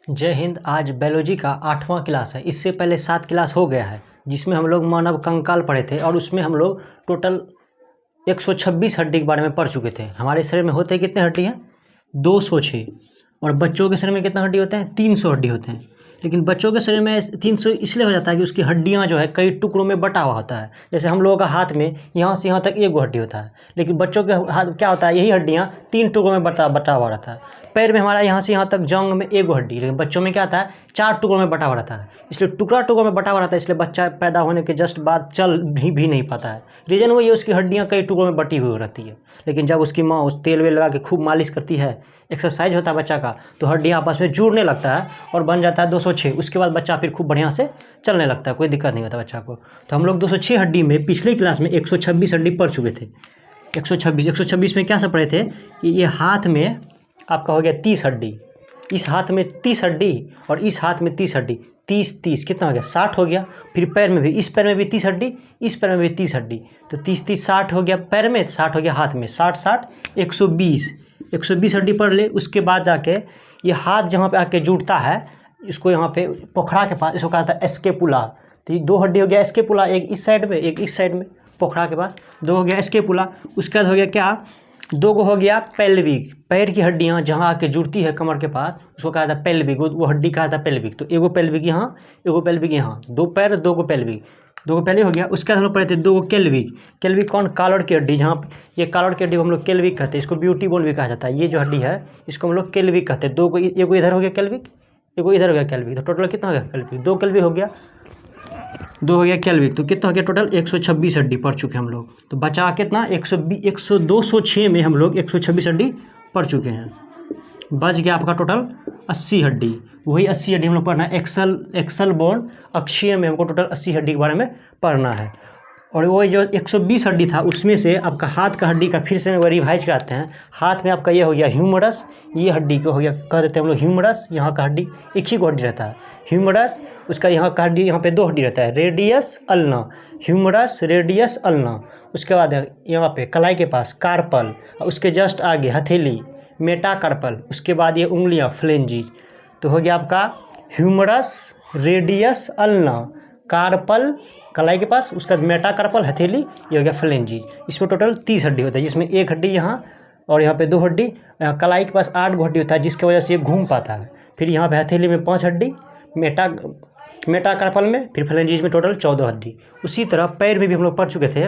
जय हिंद। आज बायोलॉजी का 8वां क्लास है। इससे पहले 7 क्लास हो गया है जिसमें हम लोग मानव कंकाल पढ़े थे और उसमें हम लोग टोटल 126 हड्डी के बारे में पढ़ चुके थे। हमारे शरीर में होते कितने हड्डी हैं? 206। और बच्चों के शरीर में कितना हड्डी होते हैं? 300 हड्डी होते हैं। लेकिन बच्चों के शरीर में 300 इसलिए हो जाता है कि उसकी हड्डियां जो है कई टुकड़ों में बटा हुआ होता है। जैसे हम लोगों का हाथ में यहाँ से यहाँ तक एक हड्डी होता है, लेकिन बच्चों के हाथ क्या होता है, यही हड्डियां 3 टुकड़ों में बटा हुआ रहता है। पैर में हमारा यहाँ से यहाँ तक जंग में एक हड्डी, लेकिन बच्चों में क्या आता है 4 टुकड़ों में बटा हुआ रहता है। इसलिए टुकड़ा टुकड़ों में बटा हुआ रहता है, इसलिए बच्चा पैदा होने के जस्ट बाद चल भी नहीं पाता है। रीज़न वही है, उसकी हड्डियाँ कई टुकड़ों में बटी हुई रहती है। लेकिन जब उसकी माँ उस तेल वेल लगा के खूब मालिश करती है, एक्सरसाइज होता है बच्चा का, तो हड्डियाँ आपस में जुड़ने लगता है और बन जाता है 206। उसके बाद बच्चा फिर खूब बढ़िया से चलने लगता है, कोई दिक्कत नहीं होता बच्चा को। तो हम लोग 206 हड्डी में पिछले क्लास में 126 हड्डी पढ़ चुके थे। 126 में क्या सब पढ़े थे कि ये हाथ में आपका हो गया 30 हड्डी, इस हाथ में 30 हड्डी और इस हाथ में 30 हड्डी, 30 कितना हो गया? 60 हो गया। फिर पैर में भी, इस पैर में भी 30 हड्डी, इस पैर में भी 30 हड्डी, तो 30 60 हो गया पैर में, 60 हो गया हाथ में, 60 120 हड्डी पढ़ ले। उसके बाद जाके ये हाथ जहाँ पे आके जुड़ता है, इसको यहाँ पे पोखरा के पास, इसको कहा था एस्केपुला। तो ये 2 हड्डी हो गया एस्केपुला, एक इस साइड में एक इस साइड में, पोखरा के पास 2 हो गया एस्केपुला। उसके बाद हो गया क्या? 2 को हो गया पेल्विक, पैर की हड्डियाँ जहाँ आके जुड़ती है कमर के पास, उसको कहा था पेल्विक, वो हड्डी कहा था पेल्विक। तो एगो पेल्विक यहाँ, एगो पेल्विक यहाँ, 2 पैर 2 को पेल्विक, 2 को पेल्विक हो गया। उसके बाद हम लोग पढ़े थे 2 को केल्विक। केल्विक कौन? कॉलर की हड्डी, जहाँ ये कॉलर की हड्डी को हम लोग केल्विक कहते हैं। इसको ब्यूटी बोन भी कहा जाता है। ये जो हड्डी है इसको हम लोग केल्विक कहते हैं। 2 को, एगो इधर हो गया केल्विक, एगो इधर हो गया केल्विक, तो टोटल कितना हो गया केल्विक? 2 केल्विक हो गया, 2 हो गया केल्विक। तो कितना हो गया टोटल? 126 हड्डी पढ़ चुके हम लोग। तो बचा कितना? 206 में हम लोग 126 हड्डी पढ़ चुके हैं। बच गया आपका टोटल 80 हड्डी। वही 80 हड्डी हम लोग पढ़ना है। एक्सल बोन अक्षीय में हमको टोटल 80 हड्डी के बारे में पढ़ना है। और वो जो 120 हड्डी था उसमें से आपका हाथ का हड्डी का फिर से वो रिवाइज कराते हैं। हाथ में आपका ये हो गया ह्यूमरस, ये हड्डी को हो गया, कह देते हैं हम लोग ह्यूमरस। यहाँ का हड्डी एक ही को हड्डी रहता है ह्यूमरस। उसका यहाँ का हड्डी, यहाँ पे 2 हड्डी रहता है, radius ulna, humerus radius ulna. उसके बाद यहाँ पे कलाई के पास कार्पल, उसके जस्ट आगे हथेली मेटाकार्पल, उसके बाद ये उंगलियाँ फ्लेंजी। तो हो गया आपका ह्यूमरस रेडियस अल्ना, कार्पल कलाई के पास, उसका मेटाकार्पल हथेली, ये हो गया फ्लेंजी। इसमें टोटल 30 हड्डी होता है, जिसमें एक हड्डी यहाँ और यहाँ पे 2 हड्डी। कलाई के पास 8 हड्डी होता है, जिसकी वजह से ये घूम पाता है। फिर यहाँ पे हथेली में 5 हड्डी, मेटाकार्पल में, फिर फ्लेंजीज में टोटल 14 हड्डी। उसी तरह पैर में भी हम लोग पढ़ चुके थे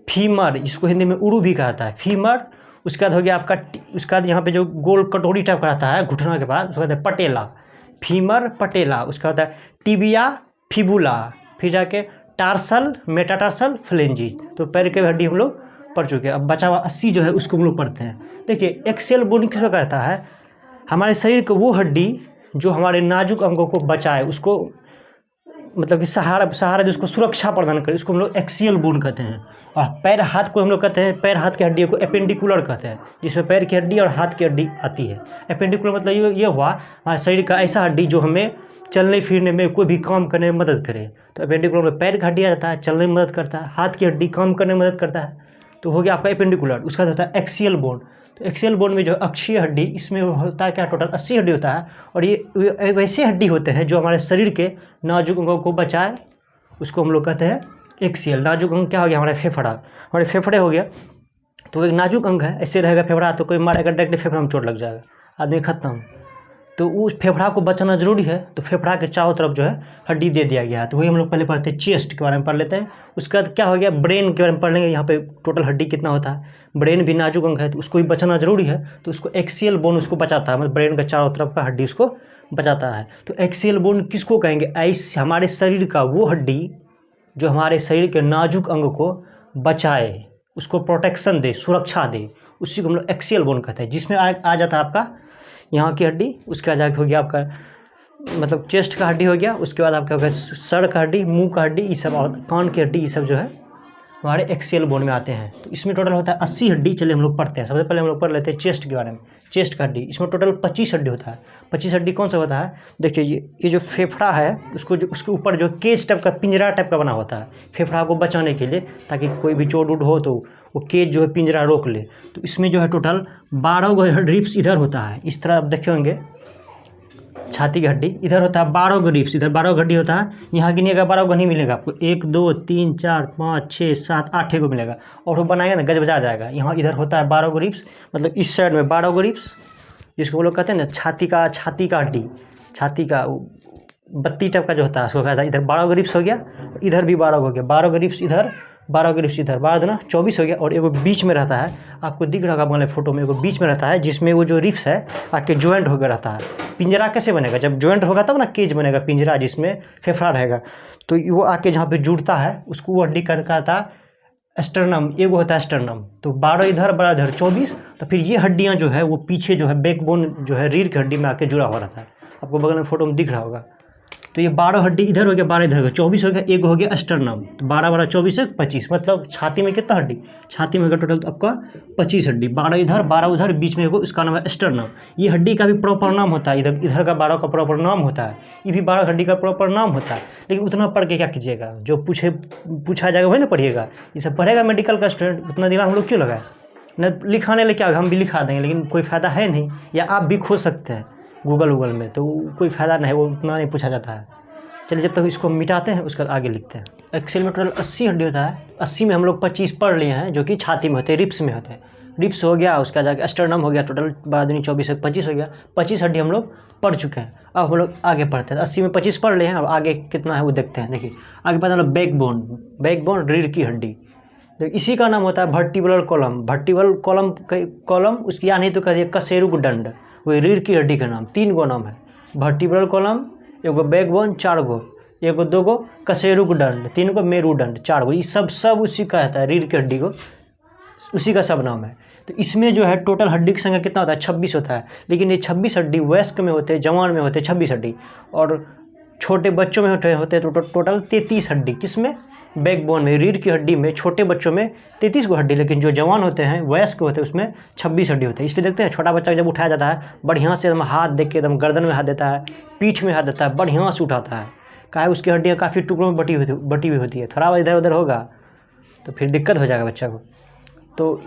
फीमर, जिसको हिंदी में उड़ू भी कहता है, फीमर। उसके बाद हो गया आपका, उसके बाद यहाँ पे जो गोल कटोरी टाइप का रहता है घुटना के बाद, उसको कहते हैं पटेला, फीमर पटेला। उसका होता है टिबिया फिबुला, फिर जाके टार्सल मेटाटार्सल फ्लेंजीज। तो पैर के हड्डी हम लोग पढ़ चुके हैं। अब बचा हुआ 80 जो है उसको हम लोग पढ़ते हैं। देखिए एक्सियल बोन किसको कहता है? हमारे शरीर को वो हड्डी जो हमारे नाजुक अंगों को बचाए, उसको मतलब कि सहारा दे, उसको सुरक्षा प्रदान करे, उसको हम लोग एक्सियल बोन कहते हैं। और पैर हाथ को हम लोग कहते हैं, पैर हाथ की हड्डियों को एपेंडिकुलर कहते हैं, जिसमें पैर की हड्डी और हाथ की हड्डी आती है। एपेंडिकुलर मतलब ये हुआ हमारे शरीर का ऐसा हड्डी जो हमें चलने फिरने में, कोई भी काम करने में मदद करे। तो एपेंडिकुलर में पैर का हड्डी आ जाता है, चलने में मदद करता है, हाथ की हड्डी काम करने में मदद करता है, तो हो गया आपका एपेंडिकुलर। उसका होता है एक्सियल बोन। तो एक्सियल बोन में जो अक्षीय हड्डी, इसमें होता है क्या? टोटल 80 हड्डी होता है। और ये वैसे हड्डी होते हैं जो हमारे शरीर के नाजुक अंगों को बचाए, उसको हम लोग कहते हैं एक्सियल। नाजुक अंग क्या हो गया? हमारा फेफड़ा, हमारे फेफड़े हो गया, तो एक नाजुक अंग है, ऐसे रहेगा फेफड़ा, तो कोई मारेगा डायरेक्ट फेफड़ा में चोट लग जाएगा, आदमी खत्म। तो उस फेफड़ा को बचाना जरूरी है, तो फेफड़ा के चारों तरफ जो है हड्डी दे दिया गया है। तो वही हम लोग पहले पढ़ते हैं, चेस्ट के बारे में पढ़ लेते हैं। उसके बाद क्या हो गया? ब्रेन के बारे में पढ़ लेंगे। यहाँ पे टोटल हड्डी कितना होता है, ब्रेन भी नाजुक अंग है, तो उसको भी बचाना जरूरी है। तो उसको एक्सियल बोन उसको बचाता है, मतलब ब्रेन का चारों तरफ का हड्डी उसको बचाता है। तो एक्सियल बोन किसको कहेंगे? ऐसे हमारे शरीर का वो हड्डी जो हमारे शरीर के नाजुक अंग को बचाए, उसको प्रोटेक्शन दे, सुरक्षा दे, उसी को हम लोग एक्सियल बोन कहते हैं। जिसमें आ जाता है आपका यहाँ की हड्डी, उसके बाद हो गया आपका मतलब चेस्ट का हड्डी हो गया, उसके बाद आपका हो गया सर का हड्डी, मुंह का हड्डी, ये सब, और कान की हड्डी, ये सब जो है हमारे एक्सियल बोन में आते हैं। तो इसमें टोटल होता है 80 हड्डी। चलिए हम लोग पढ़ते हैं। सबसे पहले हम लोग पढ़ लेते हैं चेस्ट के बारे में। चेस्ट का हड्डी, इसमें टोटल 25 हड्डी होता है। 25 हड्डी कौन सा होता है? देखिए ये जो फेफड़ा है, उसको जो उसके ऊपर जो केज टाइप का, पिंजरा टाइप का बना होता है फेफड़ा को बचाने के लिए, ताकि कोई भी चोट उट हो तो वो केज जो है पिंजरा रोक ले। तो इसमें जो है टोटल 12 रिब्स इधर होता है, इस तरह आप देखे होंगे छाती की हड्डी। इधर होता है 12 गो रिब्स, इधर 12 हड्डी होता है। यहाँ गिनिएगा 12 गो नहीं मिलेगा आपको, 1 2 3 4 5 6 7 8 को मिलेगा। और वो बनाएगा ना गज बजा जाएगा। यहाँ इधर होता है 12 गो रिब्स, मतलब इस साइड में 12 गो रिब्स, जिसको वो लोग कहते हैं ना छाती का हड्डी, छाती का 32 टप का जो होता है उसको कहता है। इधर 12 गो रिब्स हो गया, इधर भी 12 हो गया, 12 गो रिब्स इधर, 12 गो रिब्स इधर, 12 दूना 24 हो गया। और एगो बीच में रहता है, आपको दिख रहा होगा वाले फोटो में, एगो बीच में रहता है जिसमें वो जो रिब्स है आके ज्वाइंट होकर रहता है। पिंजरा कैसे बनेगा, जब ज्वाइंट होगा तब ना केज बनेगा, पिंजरा जिसमें फेफड़ा रहेगा। तो वो आके जहाँ पे जुड़ता है उसको वो हड्डी कहता है स्टर्नम, एगो होता है स्टर्नम। तो 12 इधर 12 इधर 24। तो फिर ये हड्डियाँ जो है वो पीछे जो है बैकबोन जो है रीढ़ की हड्डी में आके जुड़ा हुआ रहता है, आपको बगल में फोटो में दिख रहा होगा। तो ये 12 हड्डी इधर हो गया, 12 इधर हो गया, 24 हो गया, एक हो गया स्टर्नम। तो 12 12 24 है 25, मतलब छाती में कितना हड्डी, छाती में हो गया टोटल आपका 25 हड्डी, 12 इधर 12 उधर, बीच में एगो इसका नाम है स्टर्नम। ये हड्डी का भी प्रॉपर नाम होता है, इधर का 12 का प्रॉपर नाम होता है, ये भी 12 हड्डी का प्रॉपर नाम होता है। लेकिन उतना पढ़ के क्या कीजिएगा, जो पूछा जाएगा वही ना पढ़िएगा। ये सब पढ़ेगा मेडिकल का स्टूडेंट, उतना दिमाग हम लोग क्यों लगाए, न लिखाने ले क्या, हम भी लिखा देंगे लेकिन कोई फ़ायदा है नहीं। या आप भी खोज सकते हैं गूगल में, तो कोई फ़ायदा नहीं, वो उतना नहीं पूछा जाता है। चलिए जब तक इसको मिटाते हैं उसके बाद आगे लिखते हैं। एक्सेल में टोटल 80 हड्डी होता है, 80 में हम लोग 25 पढ़ लिए हैं जो कि छाती में होते हैं, रिब्स में होते हैं। रिब्स हो गया, उसका जाके स्टर्नम हो गया, टोटल 12 दूनी 24 25 हो गया। 25 हड्डी हम लोग पढ़ चुके हैं। अब हम लोग आगे पढ़ते हैं। 80 में 25 पढ़ लिए हैं, और आगे कितना है वो देखते हैं। देखिए आगे पता चला बैकबोन रीढ़ की हड्डी, तो इसी का नाम होता है वर्टिब्रल कॉलम। वर्टिब्रल कॉलम उसकी या नहीं तो कहिए कशेरुक दंड, वही रीढ़ की हड्डी का नाम। 3 गो नाम है, वर्टिब्रल कॉलम, एगो बैकबोन, 4 गो, एगो 2 गो कशेरुक दंड, 3 गो मेरुदंड, 4 गो, ये सब उसी का रहता है, रीढ़ की हड्डी को उसी का सब नाम है। तो इसमें जो है टोटल हड्डी की संख्या कितना होता है, 26 होता है। लेकिन ये 26 हड्डी वयस्क में होते हैं, जवान में होते हैं 26 हड्डी, और छोटे बच्चों में होते हैं तो टोटल 33 हड्डी। किसमें, बैकबोन में, रीढ़ की हड्डी में। छोटे बच्चों में 33 गो हड्डी, लेकिन जो जवान होते हैं वयस्क होते हैं उसमें 26 हड्डी होते हैं। इसलिए देखते हैं छोटा बच्चा जब उठाया जाता है बढ़िया से एकदम हाथ देख के एकदम गर्दन में हाथ देता है, पीठ में हाथ देता है, बढ़िया से उठाता है। क्या है, उसकी हड्डियाँ काफ़ी टुकड़ों में बटी हुई होती है, थोड़ा इधर उधर होगा तो फिर दिक्कत हो जाएगा बच्चा को। तो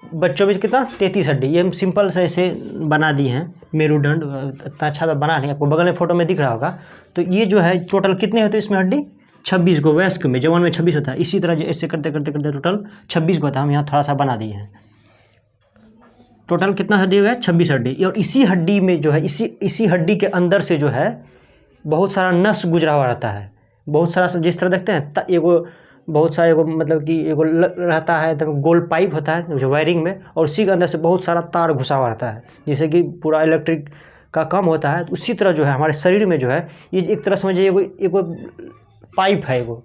बच्चों में कितना 33 हड्डी, ये हम सिंपल से ऐसे बना दिए हैं। मेरुदंड इतना अच्छा तो बना नहीं, आपको बगल में फोटो में दिख रहा होगा। तो ये जो है टोटल कितने होते हैं इसमें हड्डी, 26 को। वयस्क में, जवान में 26 होता है। इसी तरह ऐसे करते करते करते टोटल 26 को होता है। हम यहाँ थोड़ा सा बना दिए हैं। टोटल कितना हड्डी हो गया, 26 हड्डी। और इसी हड्डी में जो है, इसी हड्डी के अंदर से जो है बहुत सारा नस गुजरा हुआ रहता है। बहुत सारा, जिस तरह देखते हैं एगो बहुत सारा एगो मतलब कि एगो रहता है तो गोल पाइप होता है जो वायरिंग में, और उसी के अंदर से बहुत सारा तार घुसा हुआ रहता है, जैसे कि पूरा इलेक्ट्रिक का काम होता है। तो उसी तरह जो है हमारे शरीर में जो है ये एक तरह समझिए एगो पाइप है, एगो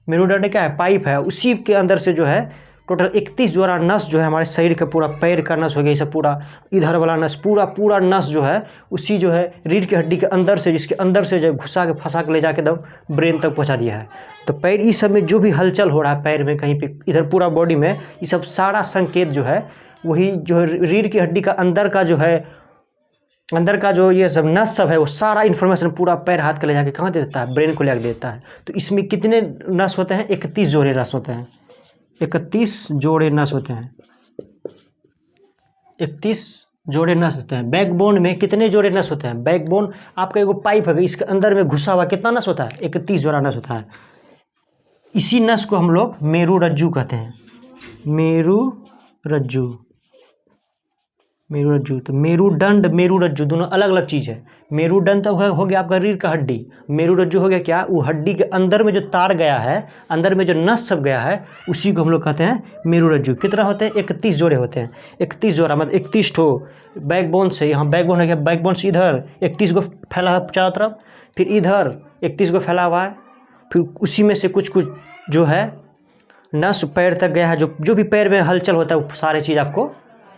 मेरुदंड क्या है, पाइप है। उसी के अंदर से जो है टोटल 31 जोड़ा नस जो है हमारे शरीर का, पूरा पैर का नस हो गया, ये सब पूरा इधर वाला नस, पूरा नस जो है उसी जो है रीढ़ की हड्डी के अंदर से, जिसके अंदर से जो घुसा के फंसा के ले जाके एकदम ब्रेन तक पहुंचा दिया है। तो पैर, इस सब में जो भी हलचल हो रहा है पैर में, कहीं पे इधर पूरा बॉडी में, ये सब सारा संकेत जो है वही जो है रीढ़ की हड्डी का अंदर का जो है, अंदर का जो ये सब नस सब है, वो सारा इन्फॉर्मेशन पूरा पैर हाथ के ले जाके कहाँ दे देता है, ब्रेन को ले देता है। तो इसमें कितने नस होते हैं, 31 जोड़े नस होते हैं। 31 जोड़े नस होते हैं, 31 जोड़े नस होते हैं। बैकबोन में कितने जोड़े नस होते हैं, बैकबोन आपका एगो पाइप है, इसके अंदर में घुसा हुआ कितना नस होता है, 31 जोड़ा नस होता है। इसी नस को हम लोग मेरुरज्जु कहते हैं, मेरुरज्जु। तो मेरुदंड मेरुरज्जु दोनों अलग अलग चीज़ है। मेरुदंड तो हो गया आपका रीढ़ का हड्डी, मेरुरज्जु हो गया क्या, वो हड्डी के अंदर में जो तार गया है, अंदर में जो नस सब गया है, उसी को हम लोग कहते हैं मेरुरज्जु। कितना होते हैं, 31 जोड़े होते हैं। 31 जोड़ा मतलब 31 ठो बैकबोन से, यहाँ बैकबोन हो गया, बैकबोन से इधर 31 को फैला है चारों तरफ, फिर इधर 31 को फैला हुआ है, फिर उसी में से कुछ जो है नस पैर तक गया है, जो भी पैर में हलचल होता है वो सारे चीज़ आपको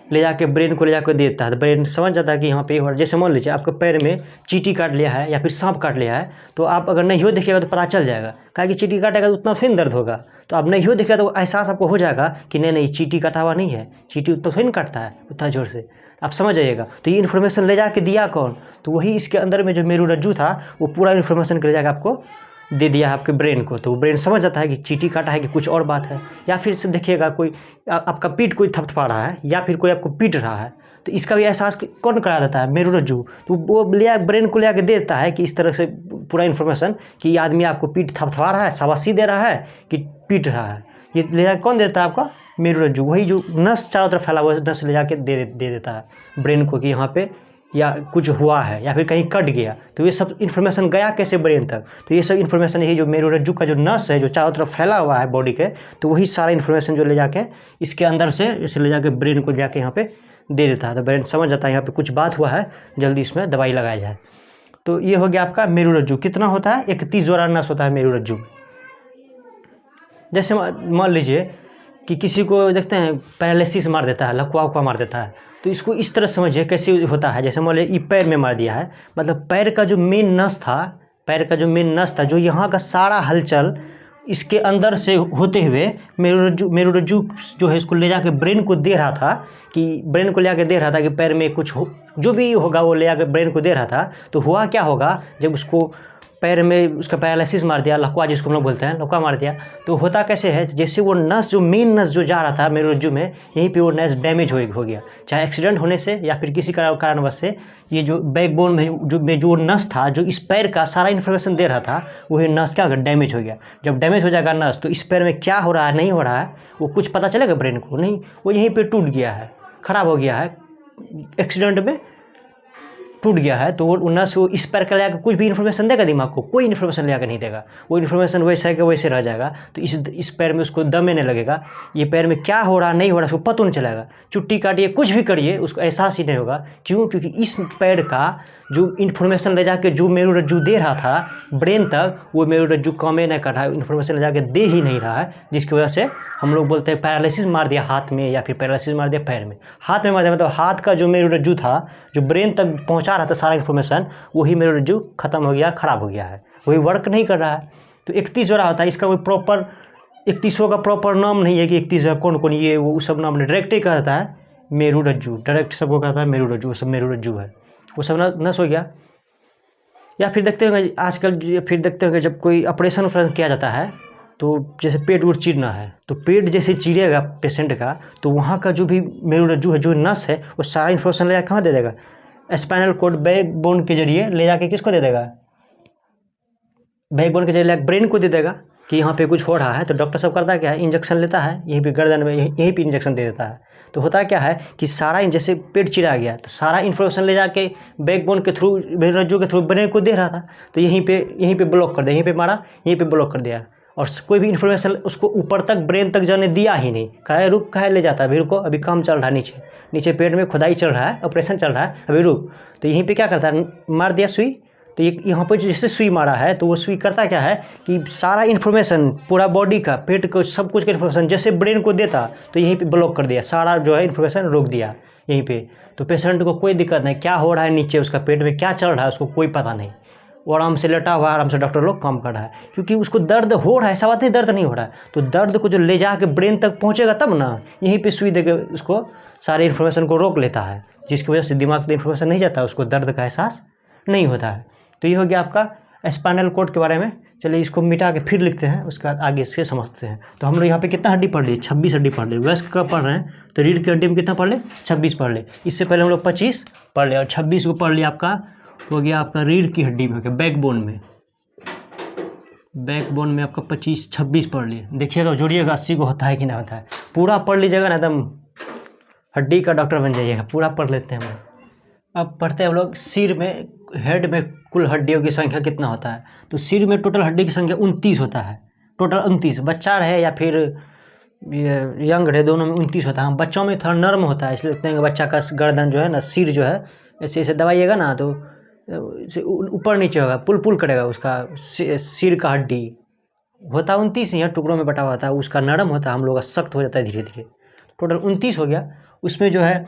ले जाके ब्रेन को ले जाकर देता है। तो ब्रेन समझ जाता है कि यहाँ पे हो रहा है। जैसे मान लीजिए आपके पैर में चींटी काट लिया है या फिर सांप काट लिया है, तो आप अगर नहीं हो देखिएगा तो पता चल जाएगा, क्या कि चींटी काटेगा तो उतना फिर दर्द होगा। तो आप नहीं हो देखिएगा तो एहसास आपको हो जाएगा कि नहीं चींटी काटा हुआ नहीं है, चींटी तो फिर काटता है उतना ज़ोर से, आप समझ जाइएगा। तो ये इन्फॉर्मेशन ले जाके दिया कौन, तो वही इसके अंदर में जो मेरुरज्जु था वो पूरा इन्फॉर्मेशन ले जाकर आपको दे दिया है आपके ब्रेन को। तो वो ब्रेन समझ जाता है कि चींटी काटा है कि कुछ और बात है। या फिर से देखिएगा कोई आपका पीठ कोई थपथपा रहा है, या फिर कोई आपको पीट रहा है, तो इसका भी एहसास कौन करा देता है? मेरुरज्जु। तो वो ब्रेन को ले आके दे देता है कि इस तरह से पूरा इन्फॉर्मेशन कि ये आदमी आपको पीठ थपथपा रहा है, शाबाशी दे रहा है कि पीट रहा है, ये ले जाकर कौन देता है आपका? मेरुरज्जु। वही जो नस चारों तरफ फैला हुआ नस ले जाके दे देता है ब्रेन को कि यहाँ पे या कुछ हुआ है या फिर कहीं कट गया। तो ये सब इन्फॉर्मेशन गया कैसे ब्रेन तक? तो ये सब इन्फॉर्मेशन यही जो मेरुरज्जु का जो नस है जो चारों तरफ फैला हुआ है बॉडी के, तो वही सारा इन्फॉर्मेशन जो ले जाके इसके अंदर से इसे ले जाके ब्रेन को जाके यहाँ पे दे देता है। तो ब्रेन समझ जाता है यहाँ पे कुछ बात हुआ है, जल्दी इसमें दवाई लगाया जाए। तो ये हो गया आपका मेरुरज्जु। कितना होता है? 31 जोड़ा नस होता है मेरुरज्जु। जैसे मान लीजिए कि किसी को देखते हैं पैरालिसिस मार देता है, लकवा उकवा मार देता है, तो इसको इस तरह समझिए कैसे होता है। जैसे मान लीजिए पैर में मार दिया है, मतलब पैर का जो मेन नस था, जो यहाँ का सारा हलचल इसके अंदर से होते हुए मेरुरज्जु जो है इसको ले जाके ब्रेन को दे रहा था कि पैर में कुछ हो, जो भी होगा वो ले जाके ब्रेन को दे रहा था। तो हुआ क्या होगा, जब उसको पैर में उसका पैरालिसिस मार दिया, लकवा जिसको हम लोग बोलते हैं, लकवा मार दिया, तो होता कैसे है, जैसे वो नस जो मेन नस जो जा रहा था मेरुरज्जु में, यहीं पे वो नस डैमेज हो गया, चाहे एक्सीडेंट होने से या फिर किसी कारणवश से। ये जो बैकबोन में जो नस था जो इस पैर का सारा इन्फॉर्मेशन दे रहा था, वही नस क्या हो गया? डैमेज हो गया। जब डैमेज हो जाएगा नस, तो इस पैर में क्या हो रहा है नहीं हो रहा है वो कुछ पता चलेगा ब्रेन को? नहीं, वो यहीं पर टूट गया है, ख़राब हो गया है, एक्सीडेंट में टूट गया है। तो वो नस वो इस पैर का ले आकर कुछ भी इन्फॉर्मेशन देगा दिमाग को? कोई इन्फॉर्मेशन ले आकर नहीं देगा। वो इन्फॉर्मेशन वैसे है कि वैसे रह जाएगा। तो इस पैर में उसको दम नहीं लगेगा, ये पैर में क्या हो रहा नहीं हो रहा उसको पता नहीं चलेगा। चुट्टी काटिए, कुछ भी करिए, उसको एहसास ही नहीं होगा। क्यों? क्योंकि इस पैर का जो इन्फॉर्मेशन ले जाके जो मेरुरज्जु दे रहा था ब्रेन तक, वो मेरुरज्जु कामे नहीं कर रहा है, इन्फॉर्मेशन ले जाके दे ही नहीं रहा है, जिसकी वजह से हम लोग बोलते हैं पैरालिसिस मार दिया हाथ में या फिर पैरालिसिस मार दिया पैर में। हाथ में मार दिया मतलब हाथ का जो मेरुरज्जु था जो ब्रेन तक पहुंचा रहा था सारा इन्फॉर्मेशन, वही मेरुरज्जु खत्म हो गया, ख़राब हो गया है, वही वर्क नहीं कर रहा है। तो 31 जोड़ा होता है, इसका कोई प्रॉपर 31 का प्रॉपर नाम नहीं है कि 31 कौन कौन, ये वो सब नाम नहीं, डायरेक्ट ही कहता है मेरुरज्जु, डायरेक्ट सबको कहता है मेरुरज्जु, वो सब मेरुरज्जु है, वो सब नस हो गया। या फिर देखते होंगे आजकल, फिर देखते होंगे जब कोई ऑपरेशन किया जाता है, तो जैसे पेट वूट चीरना है, तो पेट जैसे चीरेगा पेशेंट का, तो वहाँ का जो भी मेरुरज्जु है जो नस है वो सारा इन्फॉर्मेशन ले जाकर कहाँ दे देगा? स्पाइनल कॉर्ड बैकबोन के जरिए ले जाके किसको दे देगा? बैकबोन के जरिए ब्रेन को दे देगा कि यहाँ पे कुछ हो रहा है। तो डॉक्टर सब करता क्या है, इंजेक्शन लेता है, यहीं पे गर्दन में यहीं पे इंजेक्शन दे देता है। तो होता क्या है कि सारा जैसे पेट चिरा गया तो सारा इन्फॉर्मेशन ले जाके बैकबोन के थ्रू मेरुरज्जु के थ्रू ब्रेन को दे रहा था, तो यहीं पे ब्लॉक कर दिया, यहीं पे मारा, यहीं पे ब्लॉक कर दिया, और कोई भी इन्फॉर्मेशन उसको ऊपर तक ब्रेन तक जाने दिया ही नहीं। कहे रुक, कहे ले जाता है, अभी रुको, अभी काम चल रहा है, नीचे पेट में खुदाई चल रहा है, ऑपरेशन चल रहा है, अभी रुक। तो यहीं पे क्या करता है, मार दिया सुई। तो ये यहाँ पे जैसे सुई मारा है, तो वो सुई करता क्या है कि सारा इन्फॉर्मेशन पूरा बॉडी का, पेट को, सब कुछ का इन्फॉर्मेशन जैसे ब्रेन को देता, तो यहीं पे ब्लॉक कर दिया, सारा जो है इन्फॉर्मेशन रोक दिया यहीं पे। तो पेशेंट को कोई दिक्कत नहीं, क्या हो रहा है नीचे उसका पेट में क्या चल रहा है उसको कोई पता नहीं, वो आराम से लेटा हुआ, आराम से डॉक्टर लोग काम कर रहा है, क्योंकि उसको दर्द हो रहा है, ऐसा बात नहीं दर्द नहीं हो रहा है। तो दर्द को जो ले जाके ब्रेन तक पहुँचेगा तब ना, यहीं पे सुई देके उसको सारे इन्फॉर्मेशन को रोक लेता है, जिसकी वजह से दिमाग में इन्फॉर्मेशन नहीं जाता, उसको दर्द का एहसास नहीं होता है। तो ये हो गया आपका स्पाइनल कॉर्ड के बारे में। चलिए इसको मिटा के फिर लिखते हैं, उसके बाद आगे से समझते हैं। तो हम लोग यहाँ पे कितना हड्डी पढ़ लिए? 26 हड्डी पढ़ लिए। वयस्क का पढ़ रहे हैं तो रीढ़ की हड्डी में कितना पढ़ ले? 26 पढ़ ले। इससे पहले हम लोग 25 पढ़ ले, और 26 को पढ़ लिया आपका हो गया आपका रीढ़ की हड्डी में, हो गया बैकबोन में आपका 26 पढ़ लिए। देखिएगा जोड़िएगा 80 को होता है कि ना होता है। पूरा पढ़ लीजिएगा ना, एकदम हड्डी का डॉक्टर बन जाइएगा। पूरा पढ़ लेते हैं हम लोग। अब पढ़ते हैं हम लोग सिर में, हेड में कुल हड्डियों की संख्या कितना होता है? तो सिर में टोटल हड्डी की संख्या 29 होता है, टोटल 29। बच्चा रहे या फिर यंग रहे, दोनों में 29 होता है। बच्चों में थोड़ा नर्म होता है, इसलिए देखते हैं कि बच्चा का गर्दन जो है ना, सिर जो है ऐसे ऐसे दबाइएगा ना तो ऊपर नीचे होगा, पुल करेगा, उसका सिर का हड्डी होता 29 ही है, टुकड़ों में बटा हुआ होता है, उसका नरम होता है, हम लोग का सख्त हो जाता है धीरे धीरे। टोटल 29 हो गया। उसमें जो है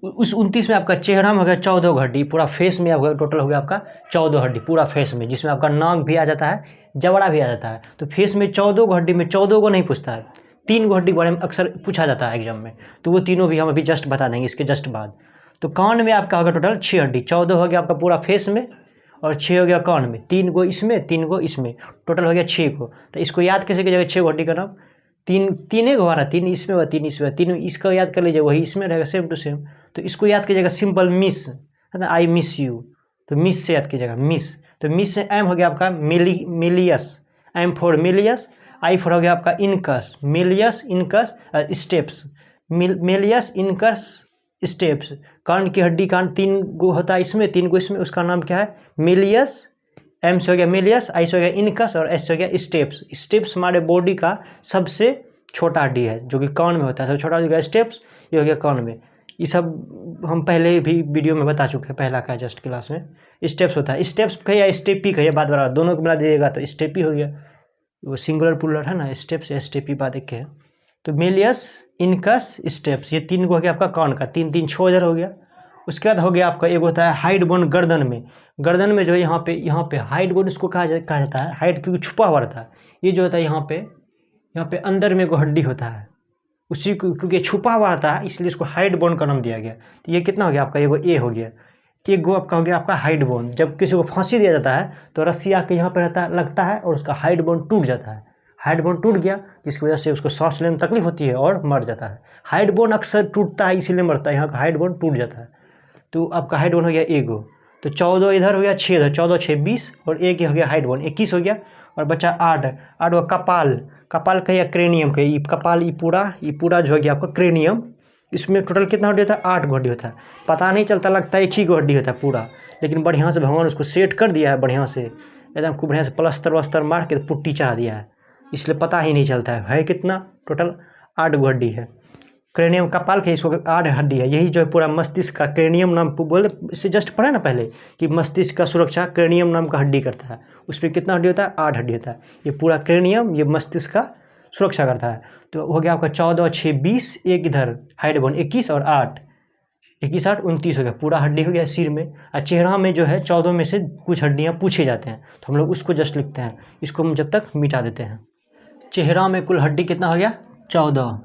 उस 29 में आपका चेहरा में हो गया 14 हड्डी, पूरा फेस में आपका टोटल हो गया आपका 14 हड्डी पूरा फेस में, जिसमें आपका नाक भी आ जाता है, जबड़ा भी आ जाता है। तो फेस में 14 हड्डी में 14 को नहीं पूछता है, 3 हड्डी के बारे में अक्सर पूछा जाता है एग्जाम में, तो वो तीनों भी हम अभी जस्ट बता देंगे इसके जस्ट बाद। तो कान में आपका होगा टोटल 6 हड्डी, 14 हो गया आपका पूरा फेस में और 6 हो गया कान में, 3 को इसमें 3 को इसमें, टोटल हो गया 6 को। तो इसको याद कैसे कीजिएगा 6 हड्डी का नाम? तीन एक हमारा, 3 इसमें हुआ, 3 इसमें, 3 इसका याद कर लीजिए, वही इसमें रहेगा सेम टू सेम। तो इसको याद कीजिएगा सिंपल मिस, है ना, आई मिस यू, तो मिस से याद कीजिएगा मिस। तो मिस से एम हो गया आपका malleus, M for malleus, I for हो गया आपका incus, malleus incus stapes, malleus incus stapes. कान की हड्डी, कान 3 गो होता है इसमें, 3 गो इसमें, उसका नाम क्या है मिलियस। एम से हो गया मिलियस, आई से हो गया इनकस और एस से हो गया स्टेप्स। स्टेप्स हमारे बॉडी का सबसे छोटा हड्डी है जो कि कान में होता है, सबसे छोटा हो गया स्टेप्स, ये हो गया कान में। ये सब हम पहले भी वीडियो में बता चुके हैं, पहला का जस्ट क्लास में। स्टेप्स होता है, स्टेप्स कहिए या स्टेपी कहिए, बात बराबर, दोनों को मिला दीजिएगा तो स्टेपी हो गया। वो सिंगुलर पुलर है ना, स्टेप्स या स्टेपी बात एक है। तो मिलियस इनकस स्टेप्स, ये 3 को हो गया आपका कान का, 3 3 6 इधर हो गया। उसके बाद हो गया आपका एक होता है हाइड बोन गर्दन में, गर्दन में जो है यहाँ पे हाइड बोन इसको कहा जाता है, हाइड क्योंकि छुपा हुआ रहता है। ये जो होता है यहाँ पे अंदर में एगो हड्डी होता है, उसी को क्योंकि छुपा हुआ रहता है इसलिए इसको हाइड बोन का नाम दिया गया। तो ये कितना हो गया आपका, एगो ए हो गया, एक गो आपका हो गया आपका हाइड बोन। जब किसी को फांसी दिया जाता है तो रस्सी आके यहाँ पे लगता है और उसका हाइड बोन टूट जाता है। हाइड बोन टूट गया जिसकी वजह से उसको सांस लेने में तकलीफ होती है और मर जाता है। हाइड बोन अक्सर टूटता है इसीलिए मरता है, यहाँ का हाइड बोन टूट जाता है। तो आपका हाइड बोन हो गया एगो, तो 14 इधर हो गया, 6 इधर, 14 6 20 और एक हो गया हाइड बोन, 21 हो गया। और बचा 8 हुआ कपाल, कपाल का या क्रेनियम का, ये कपाल, ये पूरा जो हो गया आपका क्रेनियम। इसमें टोटल कितना हड्डी होता है, 8 हड्डी होता है। पता नहीं चलता, लगता है एक ही हड्डी होता है पूरा, लेकिन बढ़िया से भगवान उसको सेट कर दिया है, बढ़िया से एकदम खूब बढ़िया से प्लस्तर वस्तर मार के पुट्टी चढ़ा दिया है, इसलिए पता ही नहीं चलता है कितना, टोटल 8 हड्डी है। क्रेनियम कपाल के इसको 8 हड्डी है। यही जो है पूरा मस्तिष्क का क्रेनियम नाम बोले, इससे जस्ट पढ़ा ना पहले कि मस्तिष्क का सुरक्षा क्रेनियम नाम का हड्डी करता है। उस पर कितना हड्डी होता है, 8 हड्डी होता है। ये पूरा क्रेनियम ये मस्तिष्क का सुरक्षा करता है। तो हो गया आपका 14 6 20, एक इधर हाइड बोन 21 और 8, 21 8 29 हो गया, पूरा हड्डी हो गया सिर में। और चेहरा में जो है 14 में से कुछ हड्डियाँ पूछे जाते हैं, तो हम लोग उसको जस्ट लिखते हैं, इसको हम जब तक मिटा देते हैं। चेहरा में कुल हड्डी कितना हो गया, 14,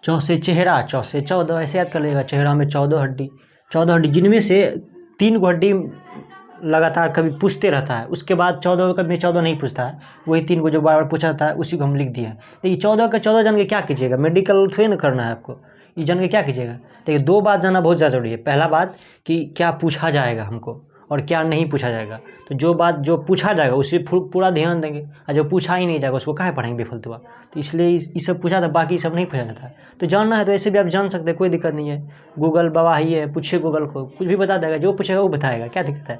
14 से चेहरा, 14 से 14 ऐसे याद कर लेगा। चेहरा में 14 हड्डी, जिनमें से 3 हड्डी लगातार कभी पूछते रहता है, उसके बाद 14 कभी 14 नहीं पूछता है, वही 3 को जो बार बार पूछा जाता है उसी को हम लिख दिया है। देखिए 14 का 14 जान के क्या कीजिएगा, मेडिकल थोड़ी ना करना है आपको, ये जान के क्या कीजिएगा। देखिए 2 बात जानना बहुत ज़्यादा जरूरी है। पहला बात कि क्या पूछा जाएगा हमको और क्या नहीं पूछा जाएगा। तो जो पूछा जाएगा उसी पूरा ध्यान देंगे, और जो पूछा ही नहीं जाएगा उसको काहे पढ़ेंगे बेफालतू। तो इसलिए ये सब पूछा था, बाकी सब नहीं पूछा जाता है। तो जानना है तो ऐसे भी आप जान सकते हैं, कोई दिक्कत नहीं है। गूगल बाबा ही है, पूछिए गूगल को, कुछ भी बता देगा, जो पूछेगा वो बताएगा, क्या दिक्कत है।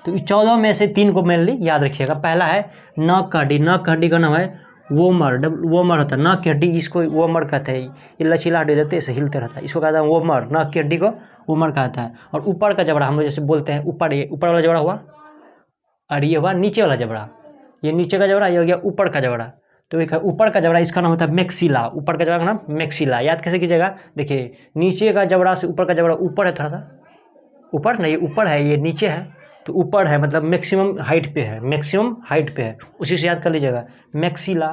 तो 14 में से 3 को मेनली याद रखिएगा। पहला है नाक का हड्डी, नाक का हड्डी का नाम है वोमर, वोमर होता है नाक की हड्डी, इसको वोमर कहते हैं। ये लचीला हड्डी देते ऐसे हिलते रहता है, इसको कहता है वोमर, नाक की हड्डी को वोमर कहता है। और ऊपर का जबड़ा हम लोग जैसे बोलते हैं ऊपर, ये ऊपर वाला जबड़ा हुआ और ये हुआ नीचे वाला जबड़ा, ये नीचे का जबड़ा, ये हो गया ऊपर का जबड़ा। तो एक ऊपर का जबड़ा, इसका नाम होता है मैक्सिला, ऊपर का जबड़ा का नाम मैक्सिला। याद कैसे कीजिएगा, देखिए नीचे का जबड़ा से ऊपर का जबड़ा ऊपर है, थोड़ा सा ऊपर नहीं, ऊपर है, ये नीचे है, तो ऊपर है मतलब मैक्सिमम हाइट पे है, मैक्सिमम हाइट पे है, उसी से याद कर लीजिएगा मैक्सिला।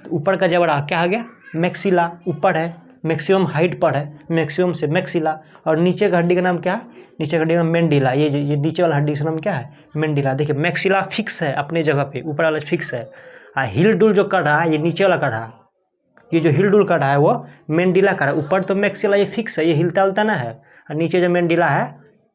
तो ऊपर का जबड़ा क्या आ गया, मैक्सिला, ऊपर है, मैक्सिमम हाइट पर है, मैक्सिमम से मैक्सिला। और नीचे का हड्डी का नाम क्या है, नीचे का हड्डी का नाम मेंडिला, ये नीचे वाला हड्डी का नाम क्या है, मेंडिला। देखिए मैक्सिला फिक्स है अपने जगह पे, ऊपर वाला फिक्स है। हिल डुल जो कर रहा है ये नीचे वाला कर रहा है, ये जो हिल डुल कर रहा है वो मेंडिला कर रहा है। ऊपर तो मैक्सिला ये फिक्स है, ये हिलता उलता ना है, और नीचे जो मेंडिला है